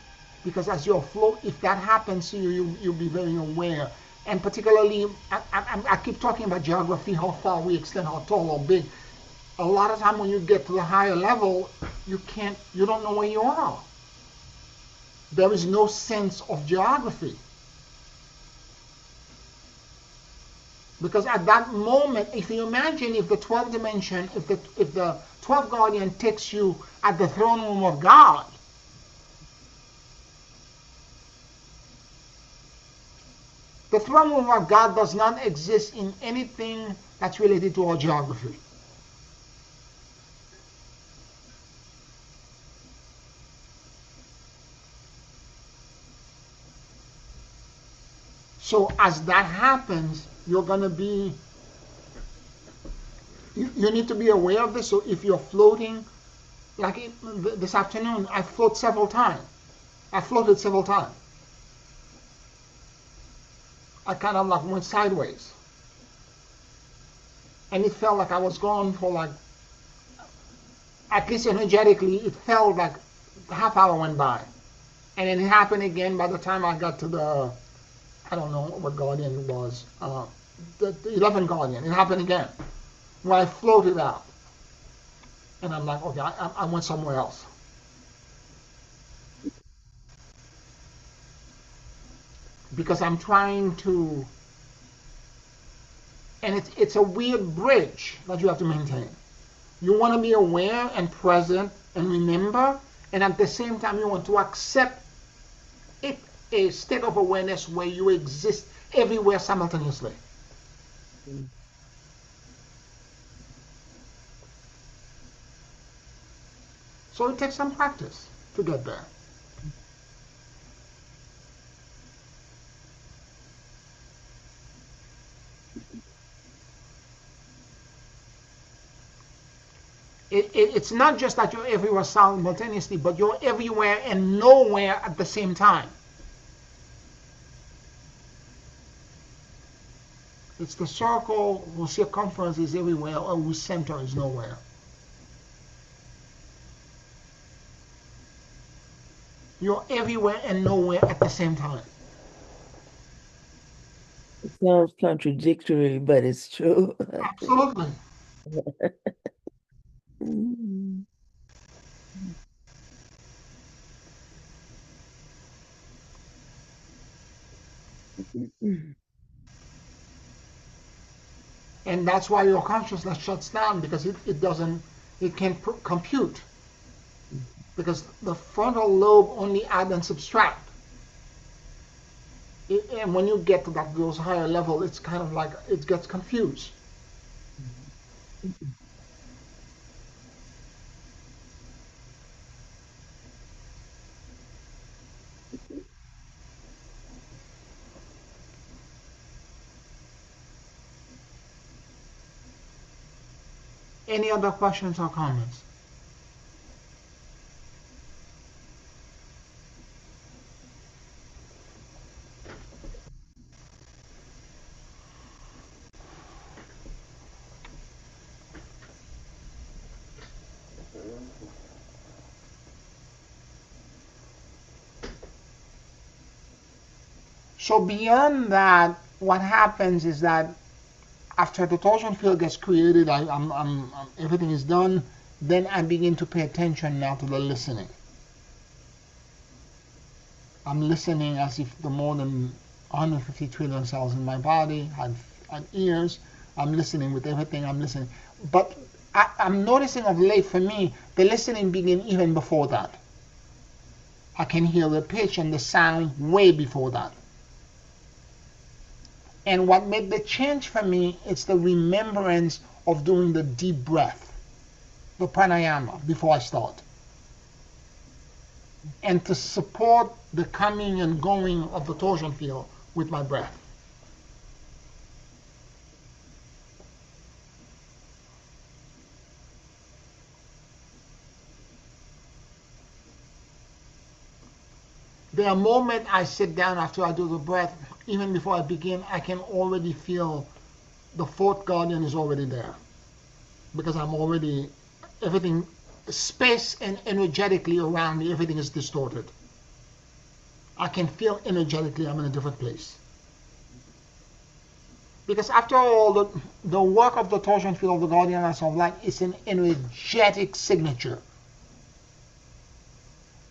because as you float, if that happens to you, you'll be very aware. And particularly, I keep talking about geography, how far we extend, how tall or big. A lot of time when you get to the higher level, you don't know where you are. There is no sense of geography. Because at that moment, if you imagine if the 12th dimension, if the 12th guardian takes you at the throne room of God, the throne room of God does not exist in anything that's related to our geography. So as that happens, you're going to be, you need to be aware of this. So if you're floating, like this afternoon, I floated several times. I kind of went sideways. And it felt like I was gone for at least energetically, it felt like a half hour went by. And it happened again by the time I got to the, I don't know what guardian it was, the 11th guardian. It happened again, where I floated out. And I'm like, okay, I went somewhere else. Because I'm trying to, and it's a weird bridge that you have to maintain. You want to be aware and present and remember, and at the same time you want to accept it, a state of awareness where you exist everywhere simultaneously. So it takes some practice to get there. It's not just that you're everywhere simultaneously, but you're everywhere and nowhere at the same time. It's the circle whose circumference is everywhere or whose center is nowhere. You're everywhere and nowhere at the same time. It sounds contradictory, but it's true. Absolutely. Mm. And that's why your consciousness shuts down, because it doesn't, it can't compute. Because the frontal lobe only add and subtract. And when you get to those higher level, it's kind of like it gets confused. Any other questions or comments? So beyond that, what happens is that after the torsion field gets created, everything is done. Then I begin to pay attention now to the listening. I'm listening as if the more than 150 trillion cells in my body have ears. I'm listening with everything. I'm listening, but I'm noticing of late for me, the listening begin even before that. I can hear the pitch and the sound way before that. And what made the change for me is the remembrance of doing the deep breath, the pranayama, before I start. And to support the coming and going of the torsion field with my breath. There are moments I sit down after I do the breath, even before I begin, I can already feel the fourth guardian is already there. Because I'm already, everything, space and energetically around me, everything is distorted. I can feel energetically I'm in a different place. Because after all, the work of the torsion field of the guardian of light is an energetic signature.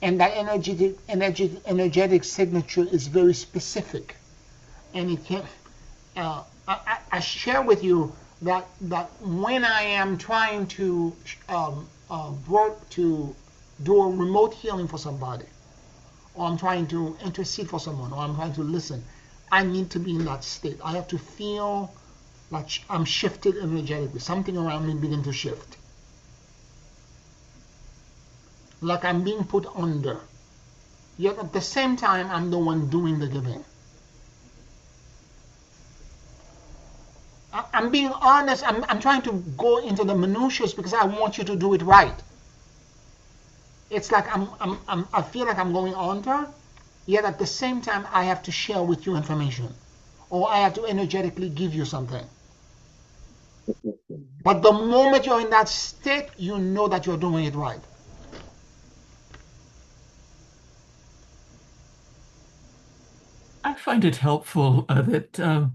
And that energetic signature is very specific. And it can, I share with you that when I am trying to work to do a remote healing for somebody, or I'm trying to intercede for someone, or I'm trying to listen, I need to be in that state. I have to feel like I'm shifted energetically. Something around me begin to shift. Like I'm being put under. Yet at the same time, I'm the one doing the giving. I'm being honest. I'm trying to go into the minutiae because I want you to do it right. It's like I feel like I'm going under, yet at the same time, I have to share with you information, or I have to energetically give you something. But the moment you're in that state, you know that you're doing it right. I find it helpful that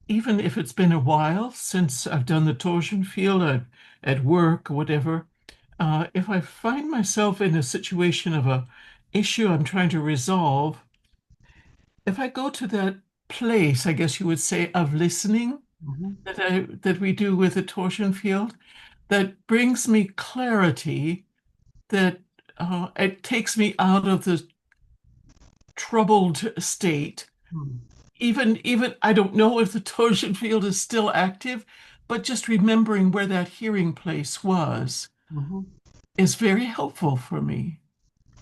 even if it's been a while since I've done the torsion field at work or whatever, if I find myself in a situation of a issue I'm trying to resolve, if I go to that place, I guess you would say, of listening Mhm. that we do with the torsion field, that brings me clarity, that it takes me out of the troubled state. Hmm. Even I don't know if the torsion field is still active, but just remembering where that hearing place was Mhm. is very helpful for me.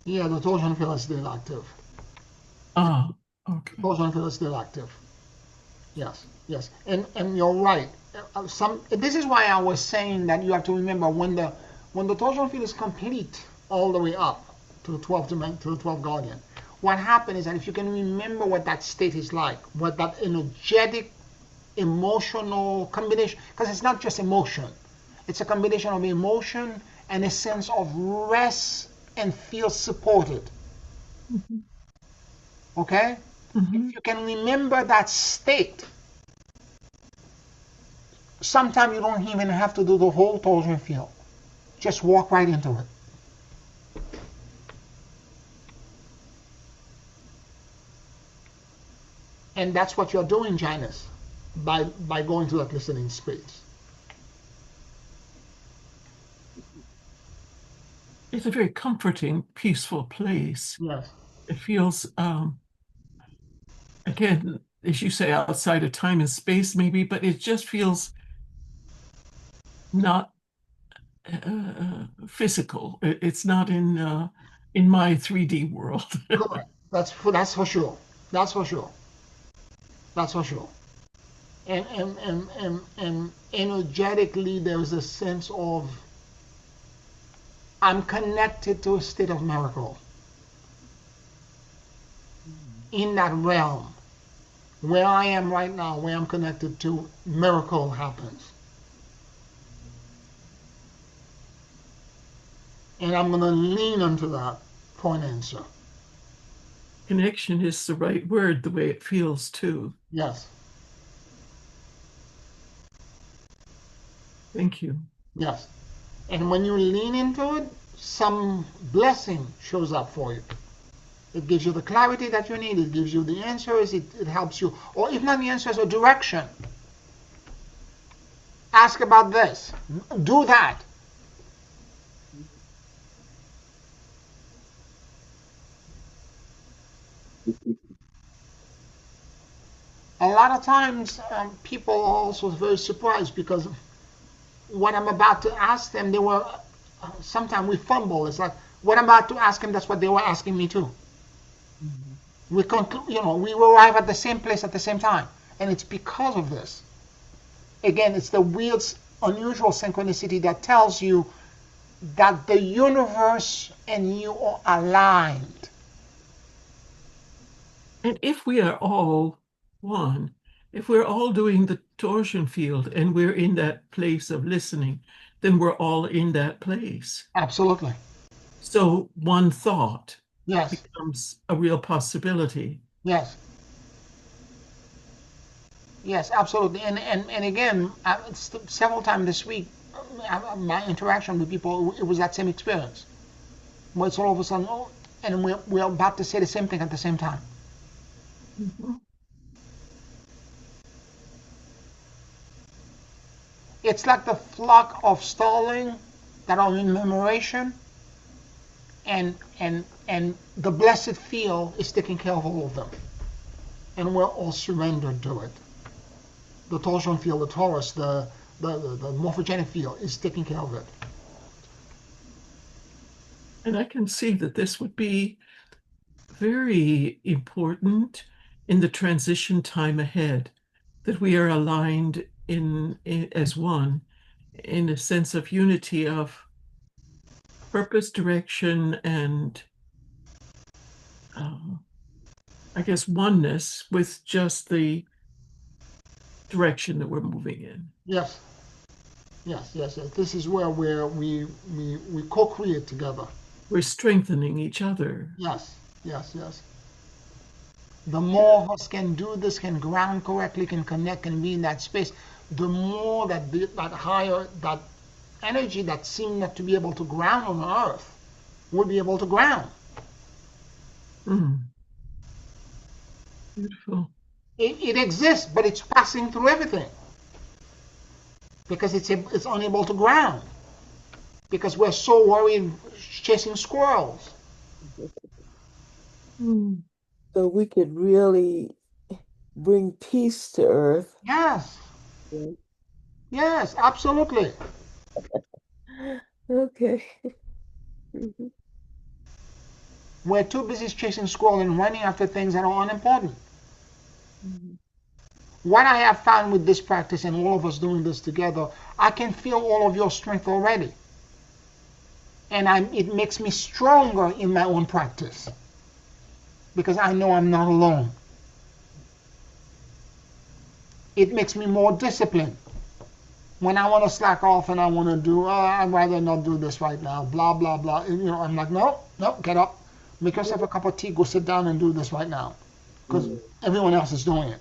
Yeah, the torsion field is still active. Ah, The okay. torsion field is still active. Yes, yes, and you're right. Some this is why I was saying that you have to remember when the torsion field is complete all the way up to the 12th guardian. What happened is that if you can remember what that state is like, what that energetic, emotional combination, because it's not just emotion, it's a combination of emotion and a sense of rest and feel supported. Mhm. Okay, if Mhm. you can remember that state, sometimes you don't even have to do the whole torsion field. Just walk right into it. And that's what you're doing, Janice, by going to that listening space. It's a very comforting, peaceful place. Yes. It feels, again, as you say, outside of time and space, maybe, but it just feels not physical. It's not in my 3D world. Correct. That's for sure. That's for sure. That's for sure. And energetically there's a sense of I'm connected to a state of miracle in that realm. Where I am right now, where I'm connected to, miracle happens. And I'm going to lean into that for an answer. Connection is the right word, the way it feels too. Yes, Thank you. yes. And when you lean into it, some blessing shows up for you. It gives you the clarity that you need. It gives you the answers. It helps you. Or if not the answers, a direction. Ask about this. Do that. A lot of times, people are also very surprised because what I'm about to ask them, they were. Sometimes we fumble. It's like what I'm about to ask them. That's what they were asking me too. We conclude, we arrive at the same place at the same time, and it's because of this. Again, it's the weird, unusual synchronicity that tells you that the universe and you are aligned. And if we are all one, if we're all doing the torsion field and we're in that place of listening, then we're all in that place. Absolutely. So one thought Yes. becomes a real possibility. Yes. Yes. Absolutely. And again, several times this week, my interaction with people, it was that same experience. Where it's all of a sudden, oh, and we're about to say the same thing at the same time. Mhm. It's like the flock of starling that are in memoration, and the blessed field is taking care of all of them, and we're all surrendered to it. The torsion field, the torus, the morphogenic field is taking care of it. And I can see that this would be very important in the transition time ahead, that we are aligned as one in a sense of unity of purpose, direction, and uh, I guess oneness with just the direction that we're moving in. Yes, yes, yes, yes. This is where we co-create together. We're strengthening each other. Yes, yes, yes. The more of us can do this, can ground correctly, can connect, can be in that space, the more that higher that energy that seemed not to be able to ground on Earth will be able to ground. Beautiful. It exists, but it's passing through everything because it's unable to ground because we're so worried chasing squirrels. So we could really bring peace to Earth. Yes. Yeah. Yes, absolutely. Okay. We're too busy chasing squirrels and running after things that are unimportant. What I have found with this practice and all of us doing this together, I can feel all of your strength already. And it makes me stronger in my own practice because I know I'm not alone. It makes me more disciplined. When I want to slack off and I want to do, I'd rather not do this right now, blah, blah, blah. I'm like, no, get up. Make yourself a cup of tea, go sit down and do this right now. Because everyone else is doing it.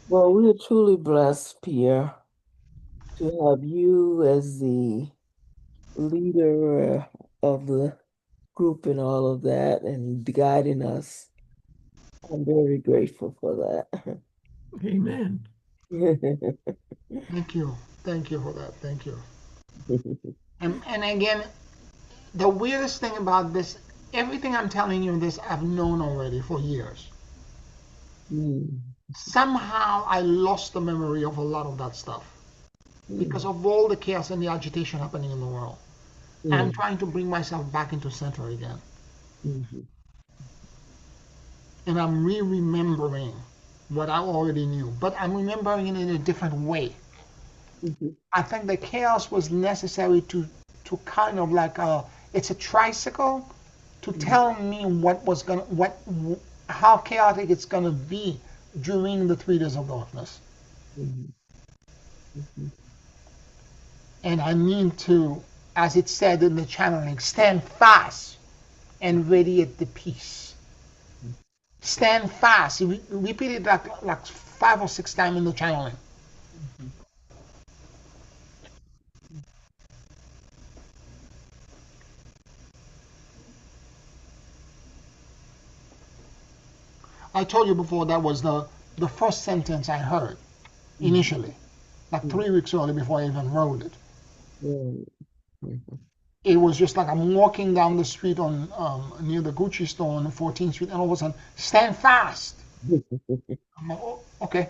Well, we are truly blessed, Pierre, to have you as the leader of the group and all of that and guiding us. I'm very grateful for that. Amen. Thank you. Thank you for that. Thank you. And again, the weirdest thing about this, everything I'm telling you this, I've known already for years. Somehow I lost the memory of a lot of that stuff because of all the chaos and the agitation happening in the world. I'm trying to bring myself back into center again. And I'm re-remembering what I already knew, but I'm remembering it in a different way. I think the chaos was necessary to kind of like it's a tricycle to tell me how chaotic it's gonna be during the 3 days of darkness. And I need to, as it said in the channeling, stand fast and radiate the peace. Stand fast. Repeat it like 5 or 6 times in the channeling. I told you before that was the first sentence I heard initially, like 3 weeks early before I even wrote it. It was just like I'm walking down the street on near the Gucci store on 14th Street, and all of a sudden, stand fast. I'm like, oh, okay,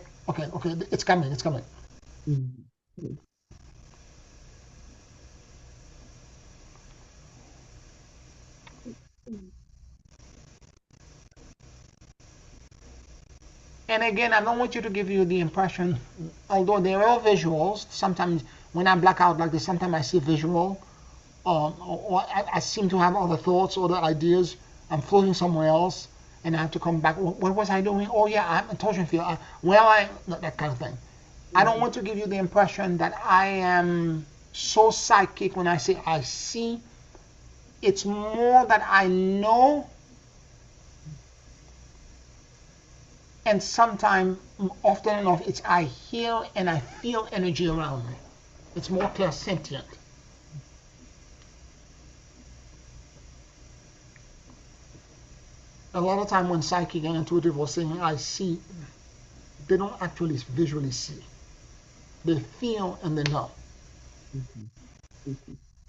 it's coming. And again, I don't want you to give you the impression, although they're all visuals, sometimes when I black out like this, sometimes I see visual, or I seem to have other thoughts, other ideas. I'm floating somewhere else, and I have to come back. What was I doing? Oh yeah, I'm a Torsion Field. That kind of thing. I don't want to give you the impression that I am so psychic when I say I see. It's more that I know, and sometimes, often enough, it's I hear and I feel energy around me. It's more clairsentient. A lot of time when psychic and intuitive are saying I see, they don't actually visually see. They feel and they know.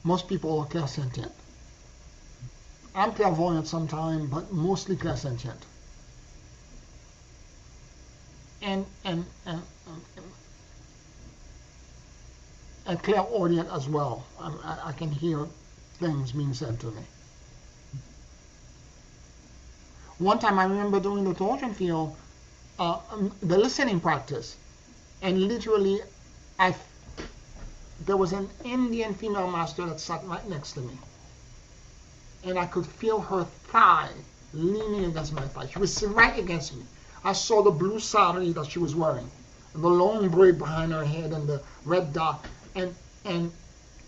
Most people are clairsentient. I'm clairvoyant sometimes, but mostly clairsentient. And clairaudient as well. I can hear things being said to me. One time I remember doing the Torsion Field, the listening practice, and literally there was an Indian female master that sat right next to me. And I could feel her thigh leaning against my thigh. She was sitting right against me. I saw the blue sari that she was wearing, and the long braid behind her head and the red dot. And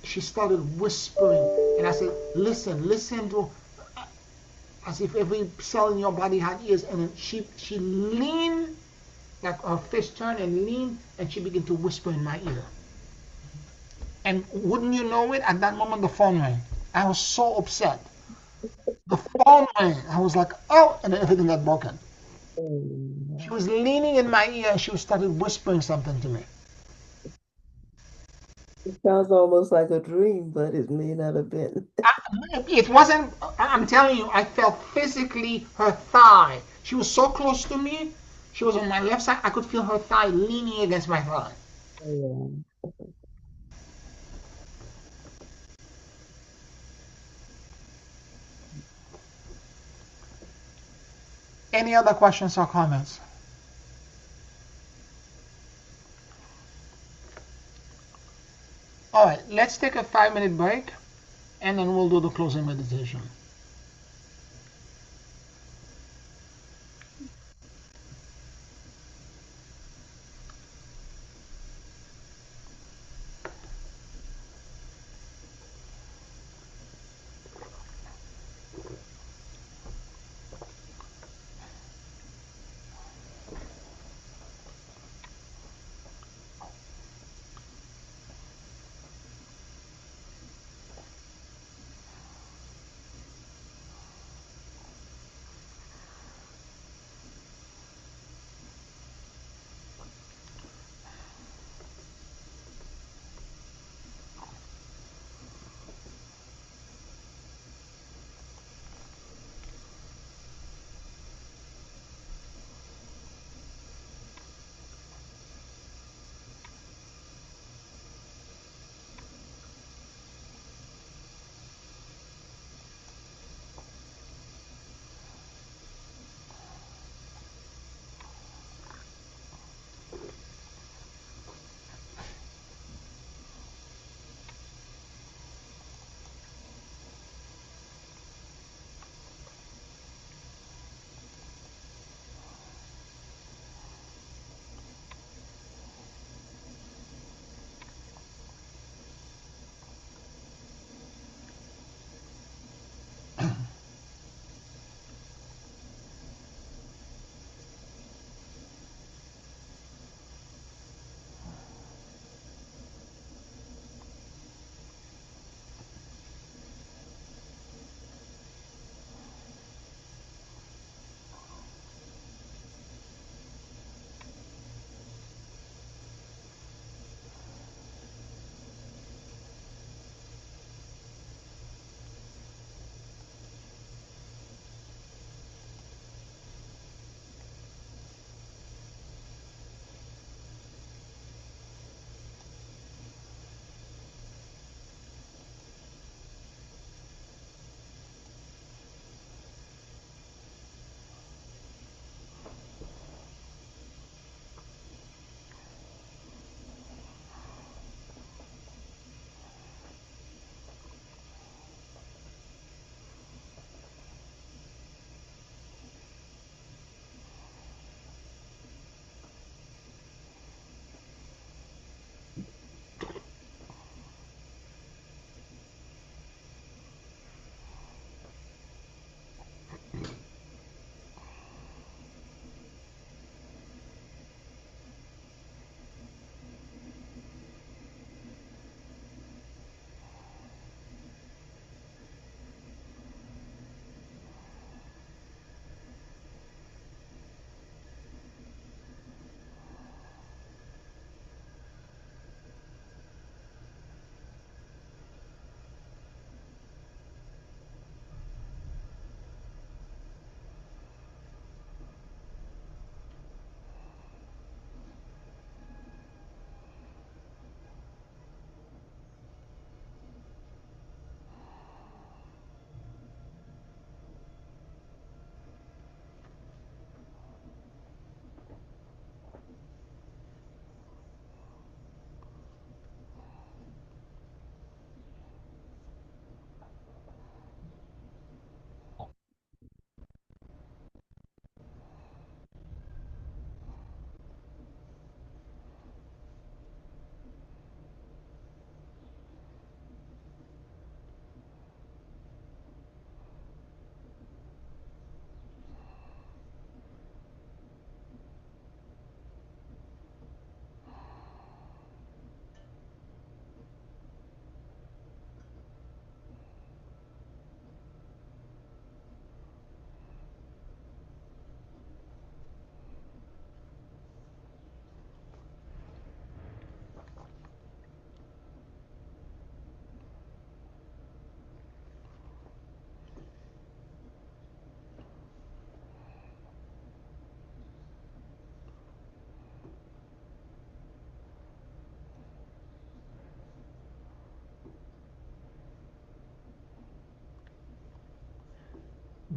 she started whispering, and I said, listen, listen to, as if every cell in your body had ears. And then she leaned, like her face turned and leaned, and she began to whisper in my ear. And wouldn't you know it, at that moment the phone rang. I was so upset. The phone rang. I was like, oh, and then everything got broken. She was leaning in my ear and she started whispering something to me. It sounds almost like a dream, but it may not have been. It wasn't, I'm telling you, I felt physically her thigh. She was so close to me. She was on my left side. I could feel her thigh leaning against my thigh. Yeah. Any other questions or comments? All right, let's take a 5-minute break and then we'll do the closing meditation.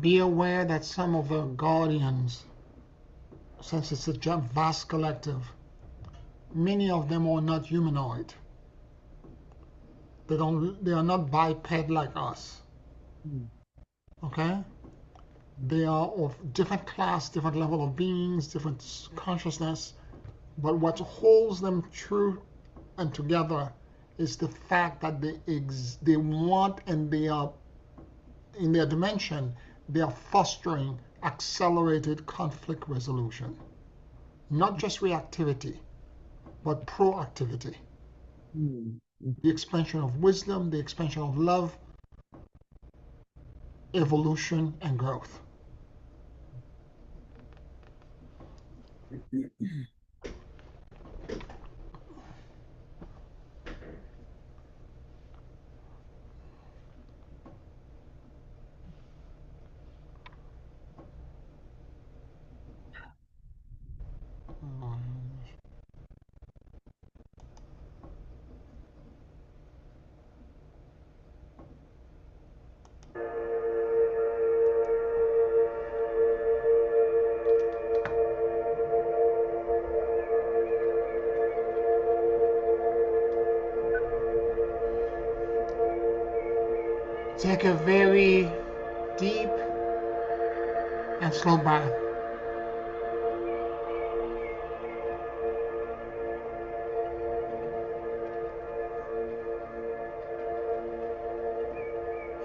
Be aware that some of the guardians, since it's a vast collective, many of them are not humanoid. They are not biped like us. Okay? They are of different class, different level of beings, different consciousness. But what holds them true and together is the fact that they want, and they are in their dimension, they are fostering accelerated conflict resolution. Not just reactivity, but proactivity. The expansion of wisdom, the expansion of love, evolution, and growth. Take a very deep and slow breath.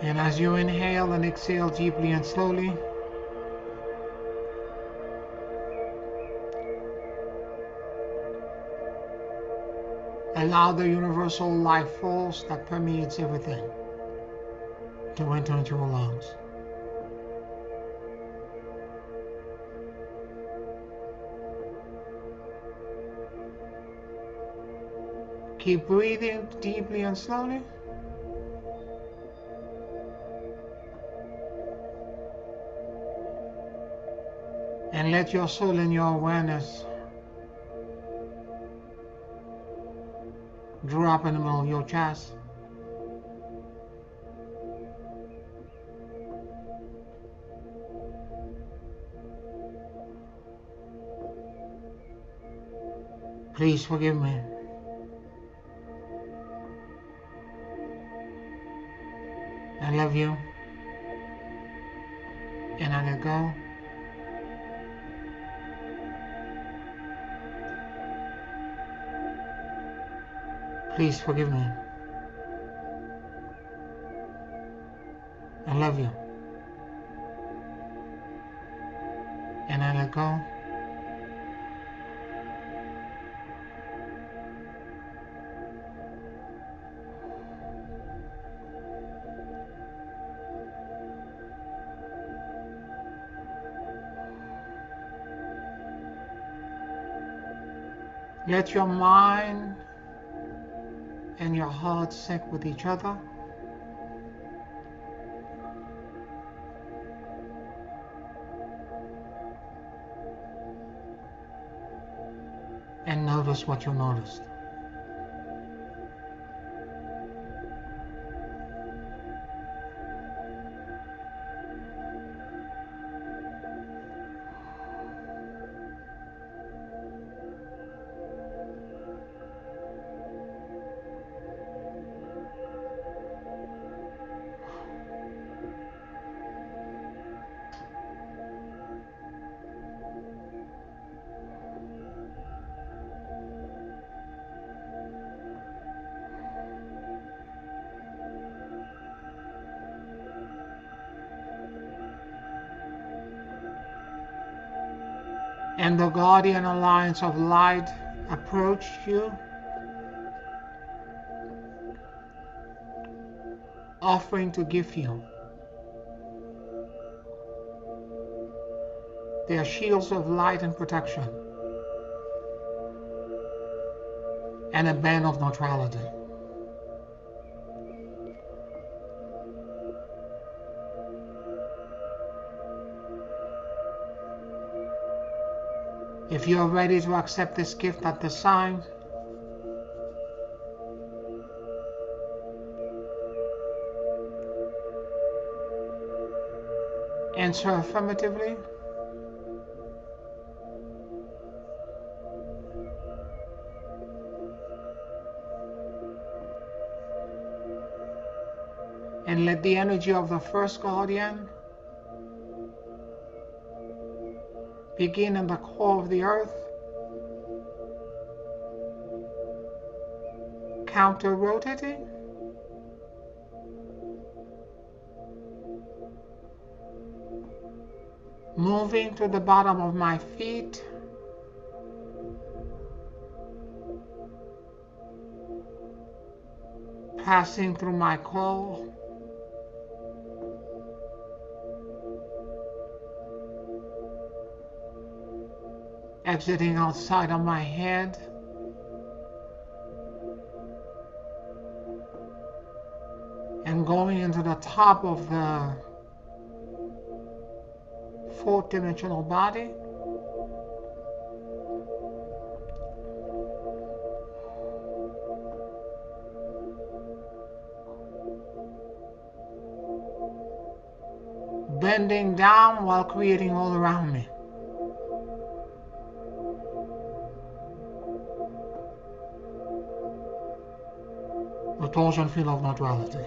And as you inhale and exhale deeply and slowly, allow the universal life force that permeates everything to enter into your lungs. Keep breathing deeply and slowly. And let your soul and your awareness drop in the middle of your chest. Please forgive me. I love you. And I let go. Please forgive me. I love you. And I let go. Let your mind and your heart sync with each other. And notice what you noticed. And the guardian alliance of light approached you, offering to give you their shields of light and protection and a band of neutrality. If you are ready to accept this gift at this time, Answer affirmatively. And let the energy of the first guardian begin in the core of the earth, counter-rotating, moving to the bottom of my feet, passing through my core, exiting outside of my head, and going into the top of the fourth dimensional body, bending down while creating all around me. The torsion field of neutrality.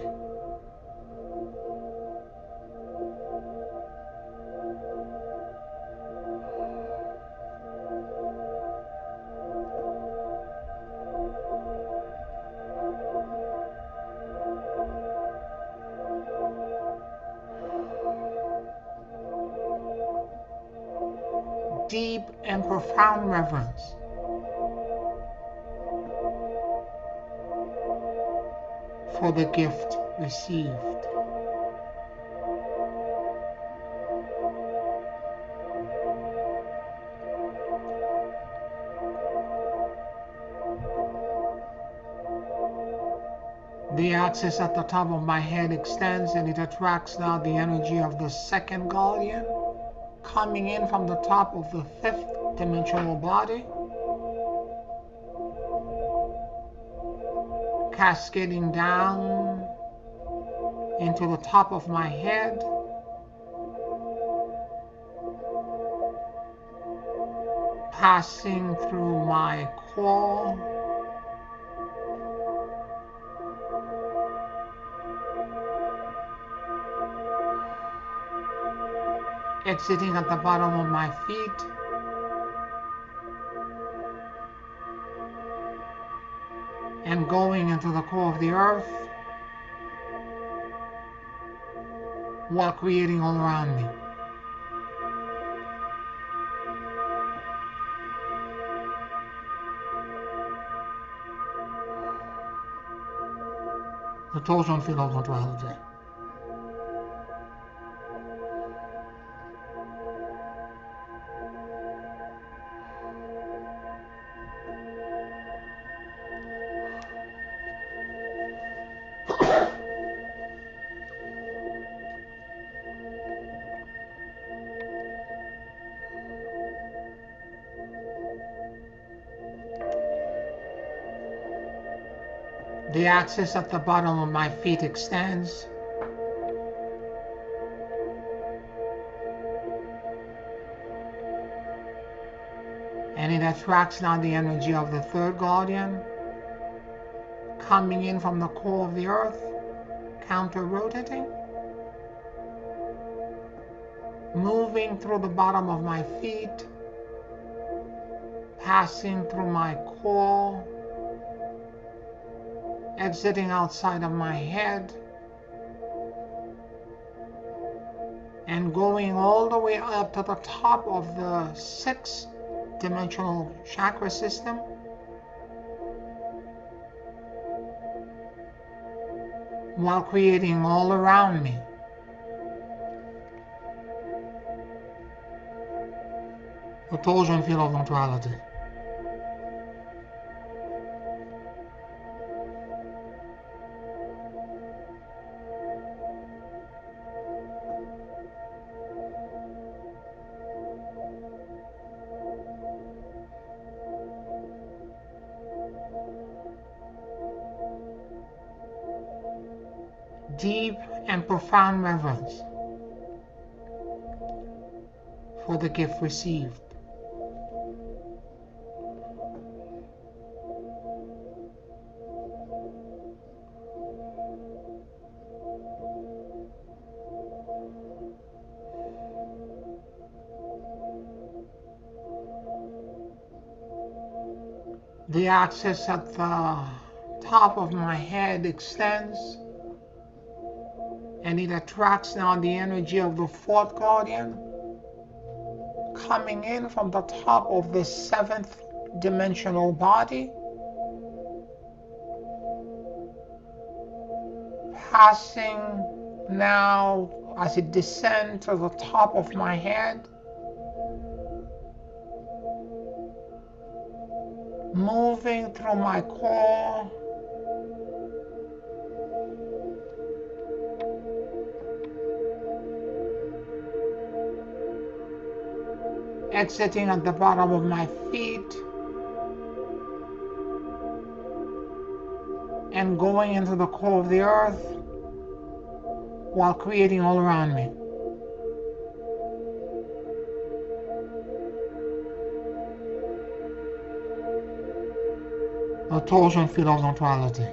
Deep and profound reverence for the gift received. The axis at the top of my head extends and it attracts now the energy of the second guardian, coming in from the top of the fifth dimensional body, cascading down into the top of my head, passing through my core, exiting at the bottom of my feet, and going into the core of the earth while creating all around me. The torsion field of neutrality. The axis at the bottom of my feet extends, and it attracts now the energy of the third guardian, coming in from the core of the earth, counter-rotating, moving through the bottom of my feet, passing through my core, exiting outside of my head, and going all the way up to the top of the sixth dimensional chakra system, while creating all around me. The torsion field of neutrality. Deep and profound reverence for the gift received. The axis at the top of my head extends, and it attracts now the energy of the fourth guardian, coming in from the top of the seventh dimensional body, passing now as it descends to the top of my head, moving through my core, exiting at the bottom of my feet, and going into the core of the earth while creating all around me. A torsion field of neutrality.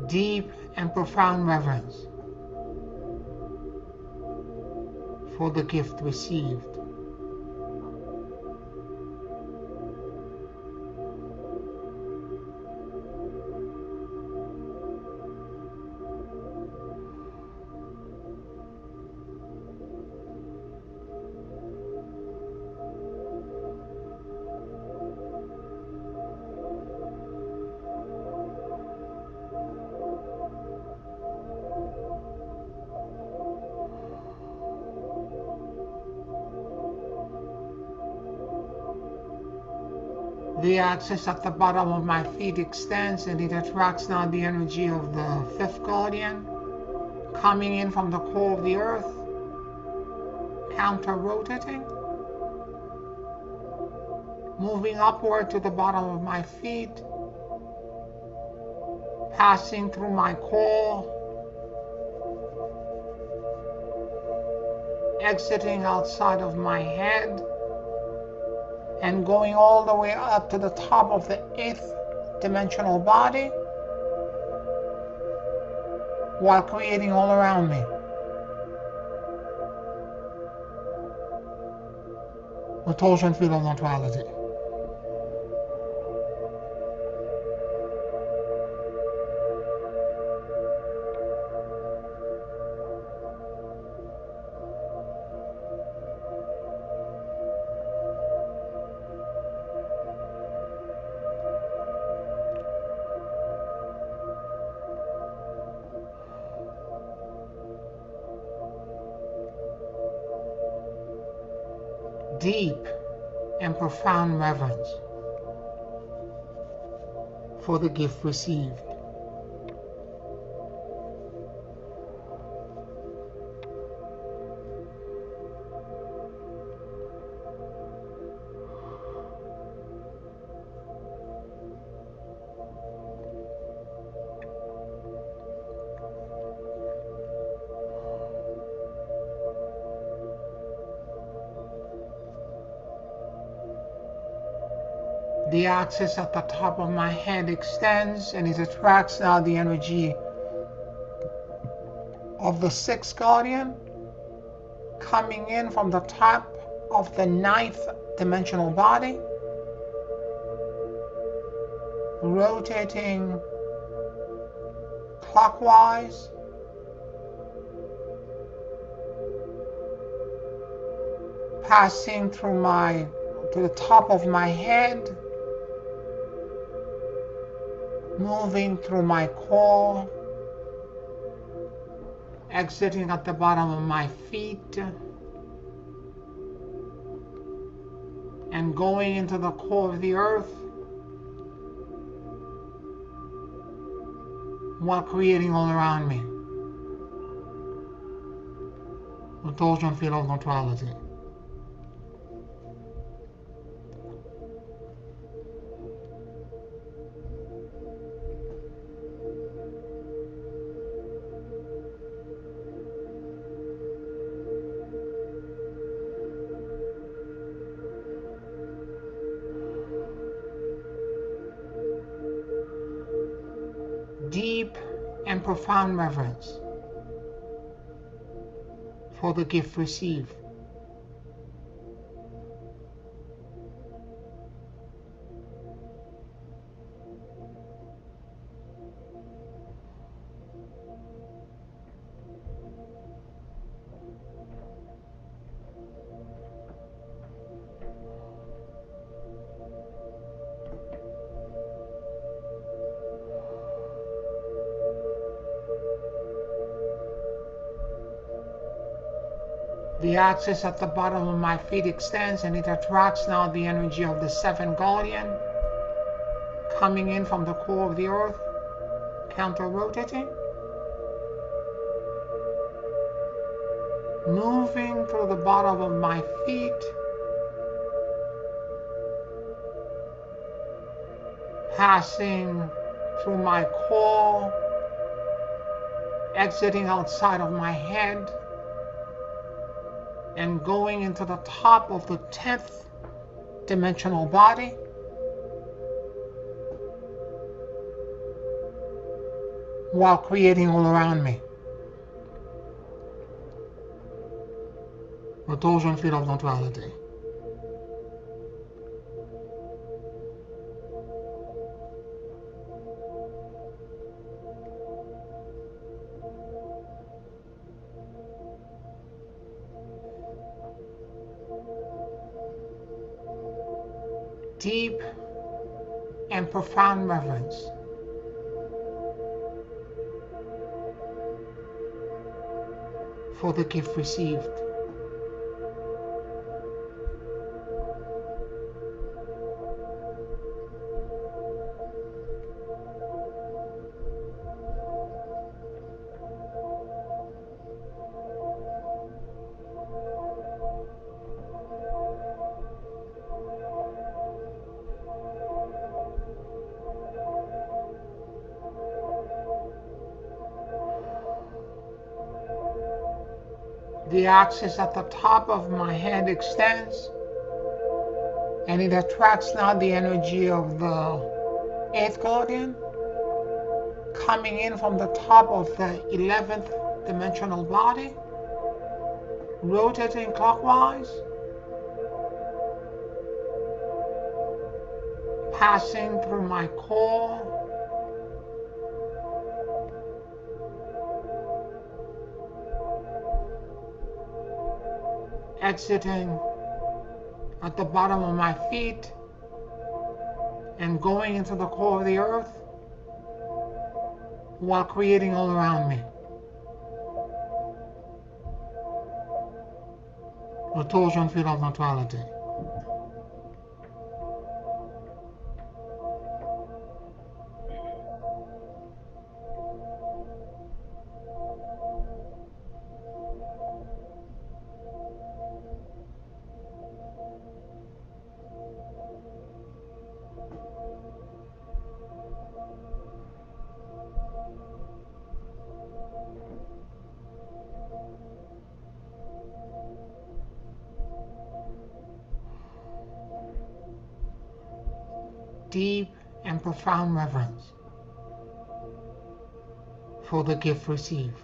Deep and profound reverence for the gift received. The axis at the bottom of my feet extends, and it attracts now the energy of the fifth guardian, coming in from the core of the earth, counter-rotating, moving upward to the bottom of my feet, passing through my core, exiting outside of my head, and going all the way up to the top of the eighth dimensional body while creating all around me. A torsion field of neutrality. Deep and profound reverence for the gift received. The axis at the top of my head extends, and it attracts now the energy of the sixth guardian, coming in from the top of the ninth dimensional body, rotating clockwise, passing through to the top of my head, moving through my core, exiting at the bottom of my feet, and going into the core of the earth, while creating all around me the torsion field of neutrality. Deep and profound reverence for the gift received. The axis at the bottom of my feet extends and it attracts now the energy of the seventh guardian coming in from the core of the earth, counter-rotating, moving through the bottom of my feet, passing through my core, exiting outside of my head, and going into the top of the 10th dimensional body, while creating all around me the torsion field of neutrality. Deep and profound reverence for the gift received. The axis at the top of my head extends and it attracts now the energy of the 8th guardian coming in from the top of the 11th dimensional body, rotating clockwise, passing through my core, exiting at the bottom of my feet and going into the core of the earth while creating all around me the torsion field of neutrality. Deep and profound reverence for the gift received.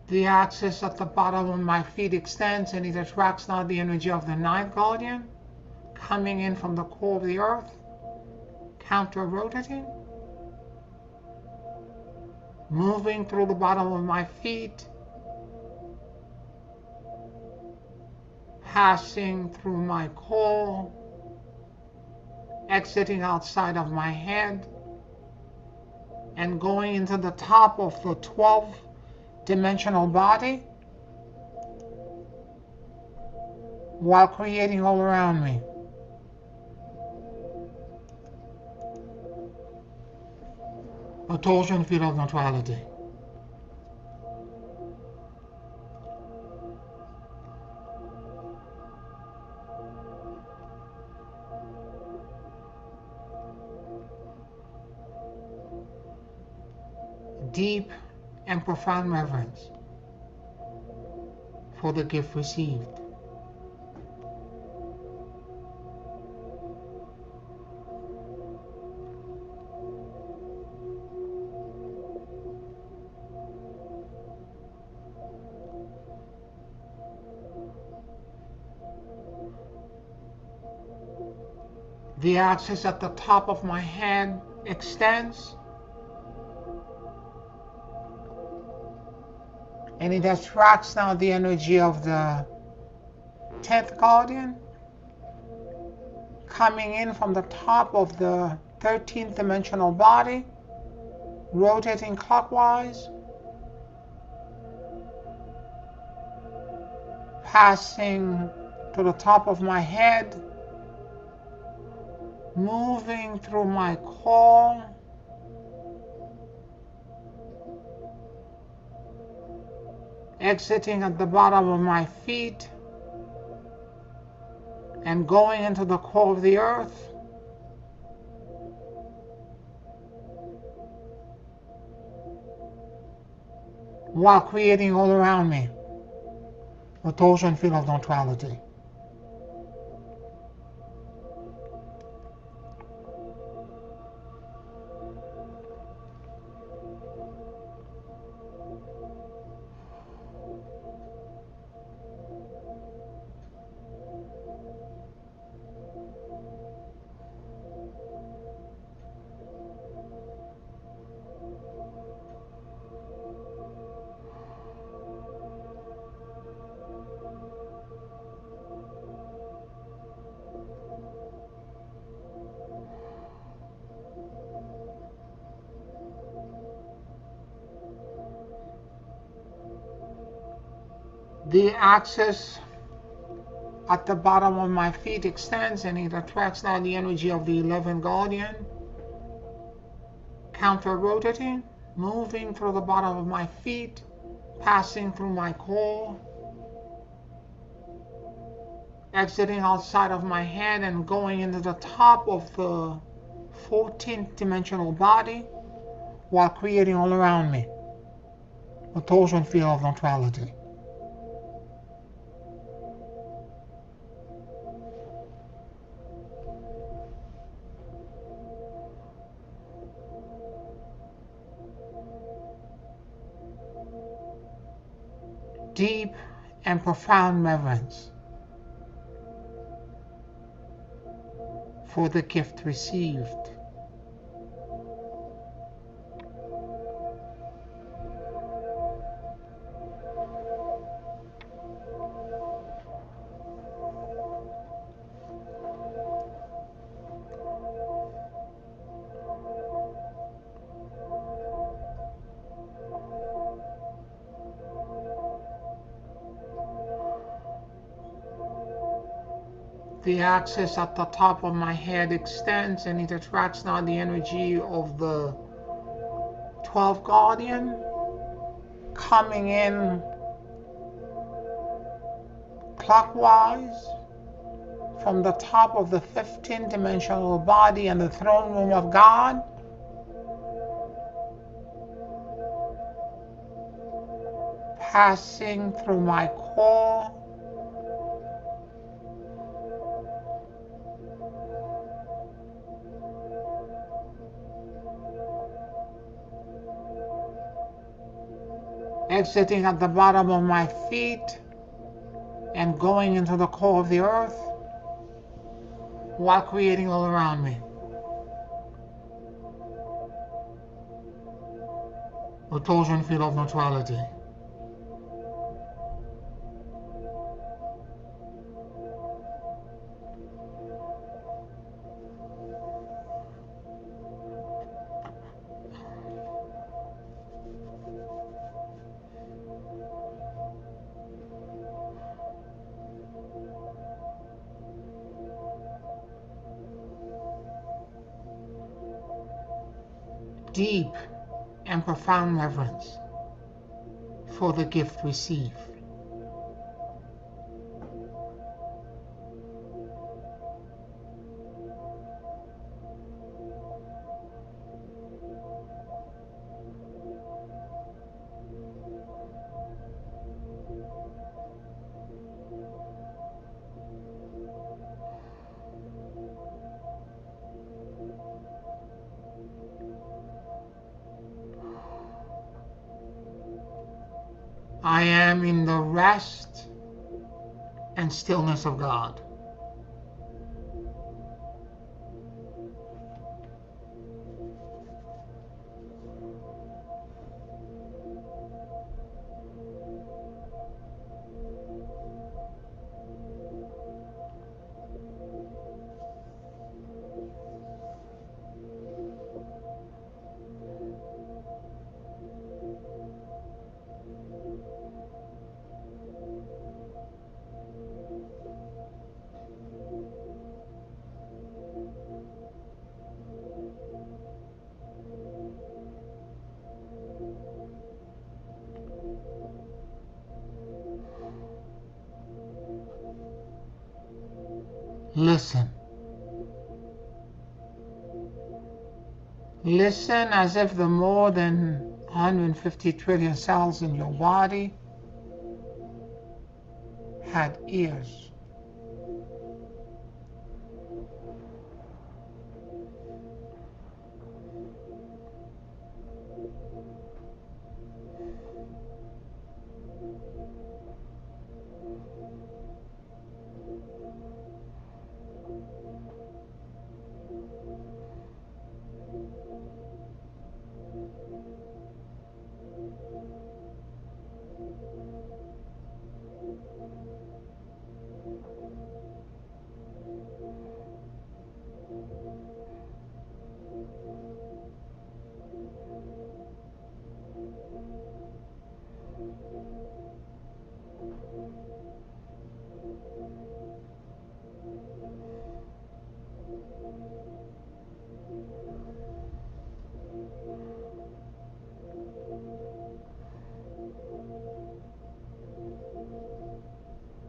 The axis at the bottom of my feet extends and it attracts now the energy of the 9th guardian coming in from the core of the earth, counter-rotating, moving through the bottom of my feet, passing through my core, exiting outside of my head, and going into the top of the 12-dimensional body, while creating all around me. A torsion field of neutrality. Deep and profound reverence for the gift received. The axis at the top of my head extends, and it attracts now the energy of the 10th guardian, coming in from the top of the 13th dimensional body, rotating clockwise, passing to the top of my head, moving through my core, exiting at the bottom of my feet, and going into the core of the earth, while creating all around me a torsion field of neutrality. The axis at the bottom of my feet extends, and it attracts now the energy of the 11th guardian, counter-rotating, moving through the bottom of my feet, passing through my core, exiting outside of my head and going into the top of the 14th dimensional body, while creating all around me a torsion field of neutrality. Deep and profound reverence for the gift received. The axis at the top of my head extends, and it attracts now the energy of the 12th guardian, coming in clockwise from the top of the 15th dimensional body and the throne room of God, passing through my core, exiting at the bottom of my feet and going into the core of the earth, while creating all around me. The torsion field of neutrality. Deep and profound reverence for the gift received. I am in the rest and stillness of God. Listen. Listen as if the more than 150 trillion cells in your body had ears.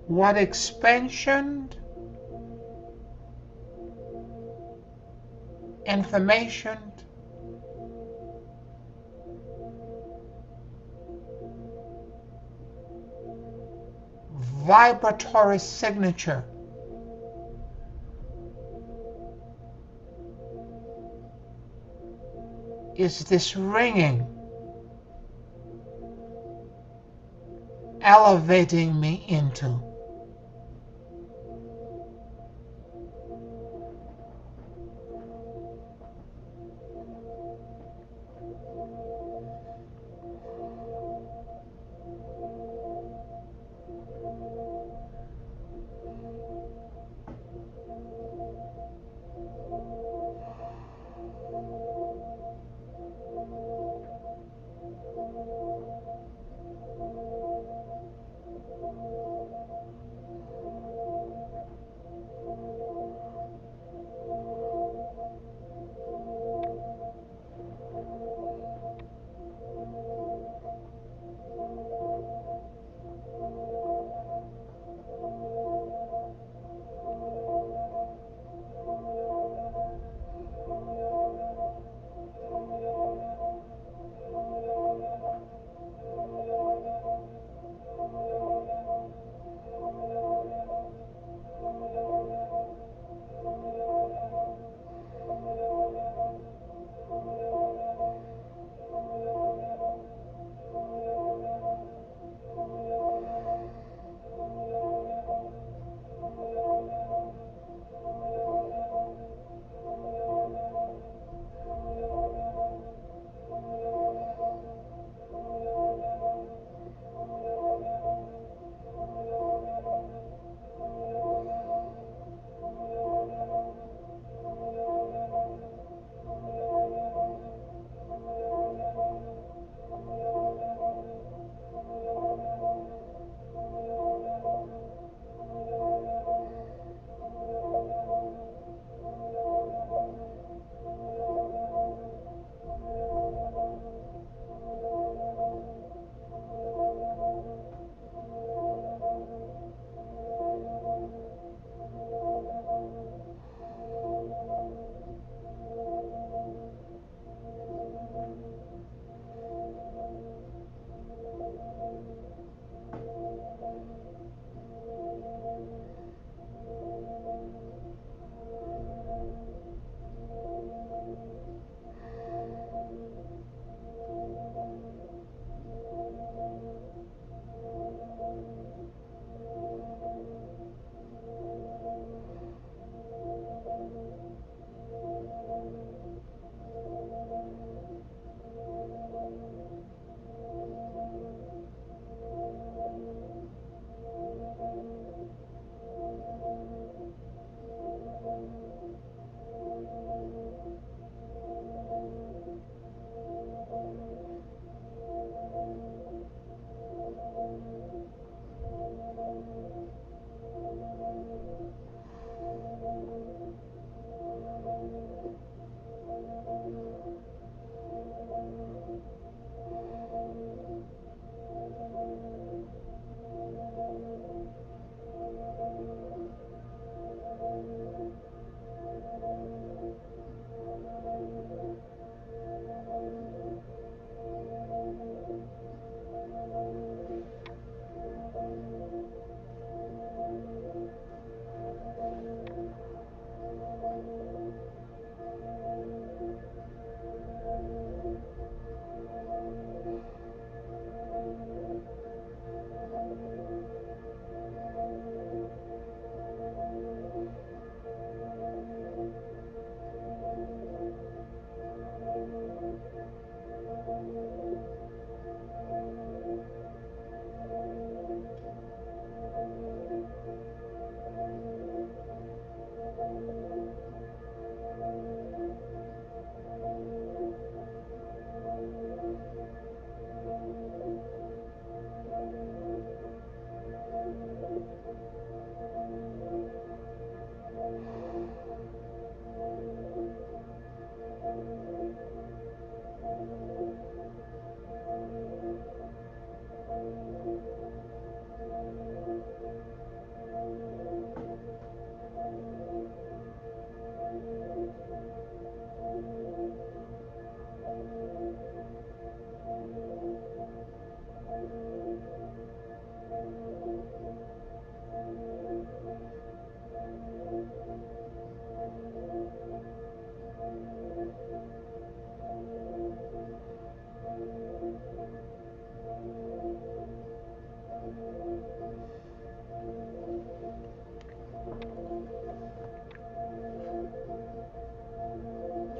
What expansion, information, vibratory signature is this ringing, elevating me into?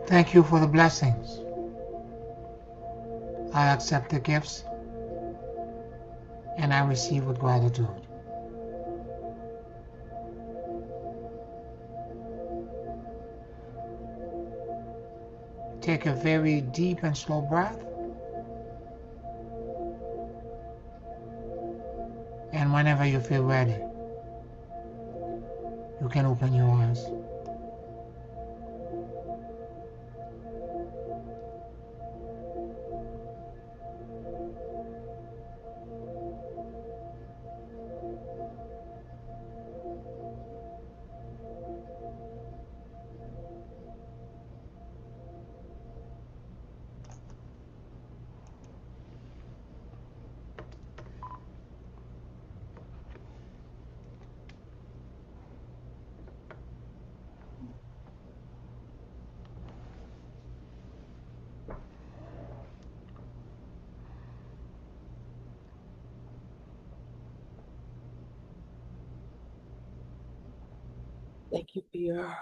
Thank you for the blessings. I accept the gifts and I receive with gratitude. Take a very deep and slow breath. And whenever you feel ready, you can open your eyes. Thank you, Pierre.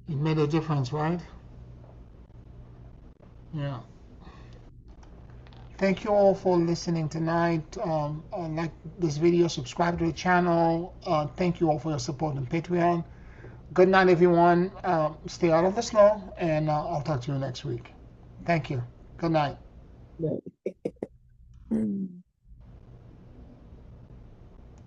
It made a difference, right? Yeah. Thank you all for listening tonight. Like this video, subscribe to the channel. Thank you all for your support on Patreon. Good night, everyone. Stay out of the snow, and I'll talk to you next week. Thank you. Good night. No.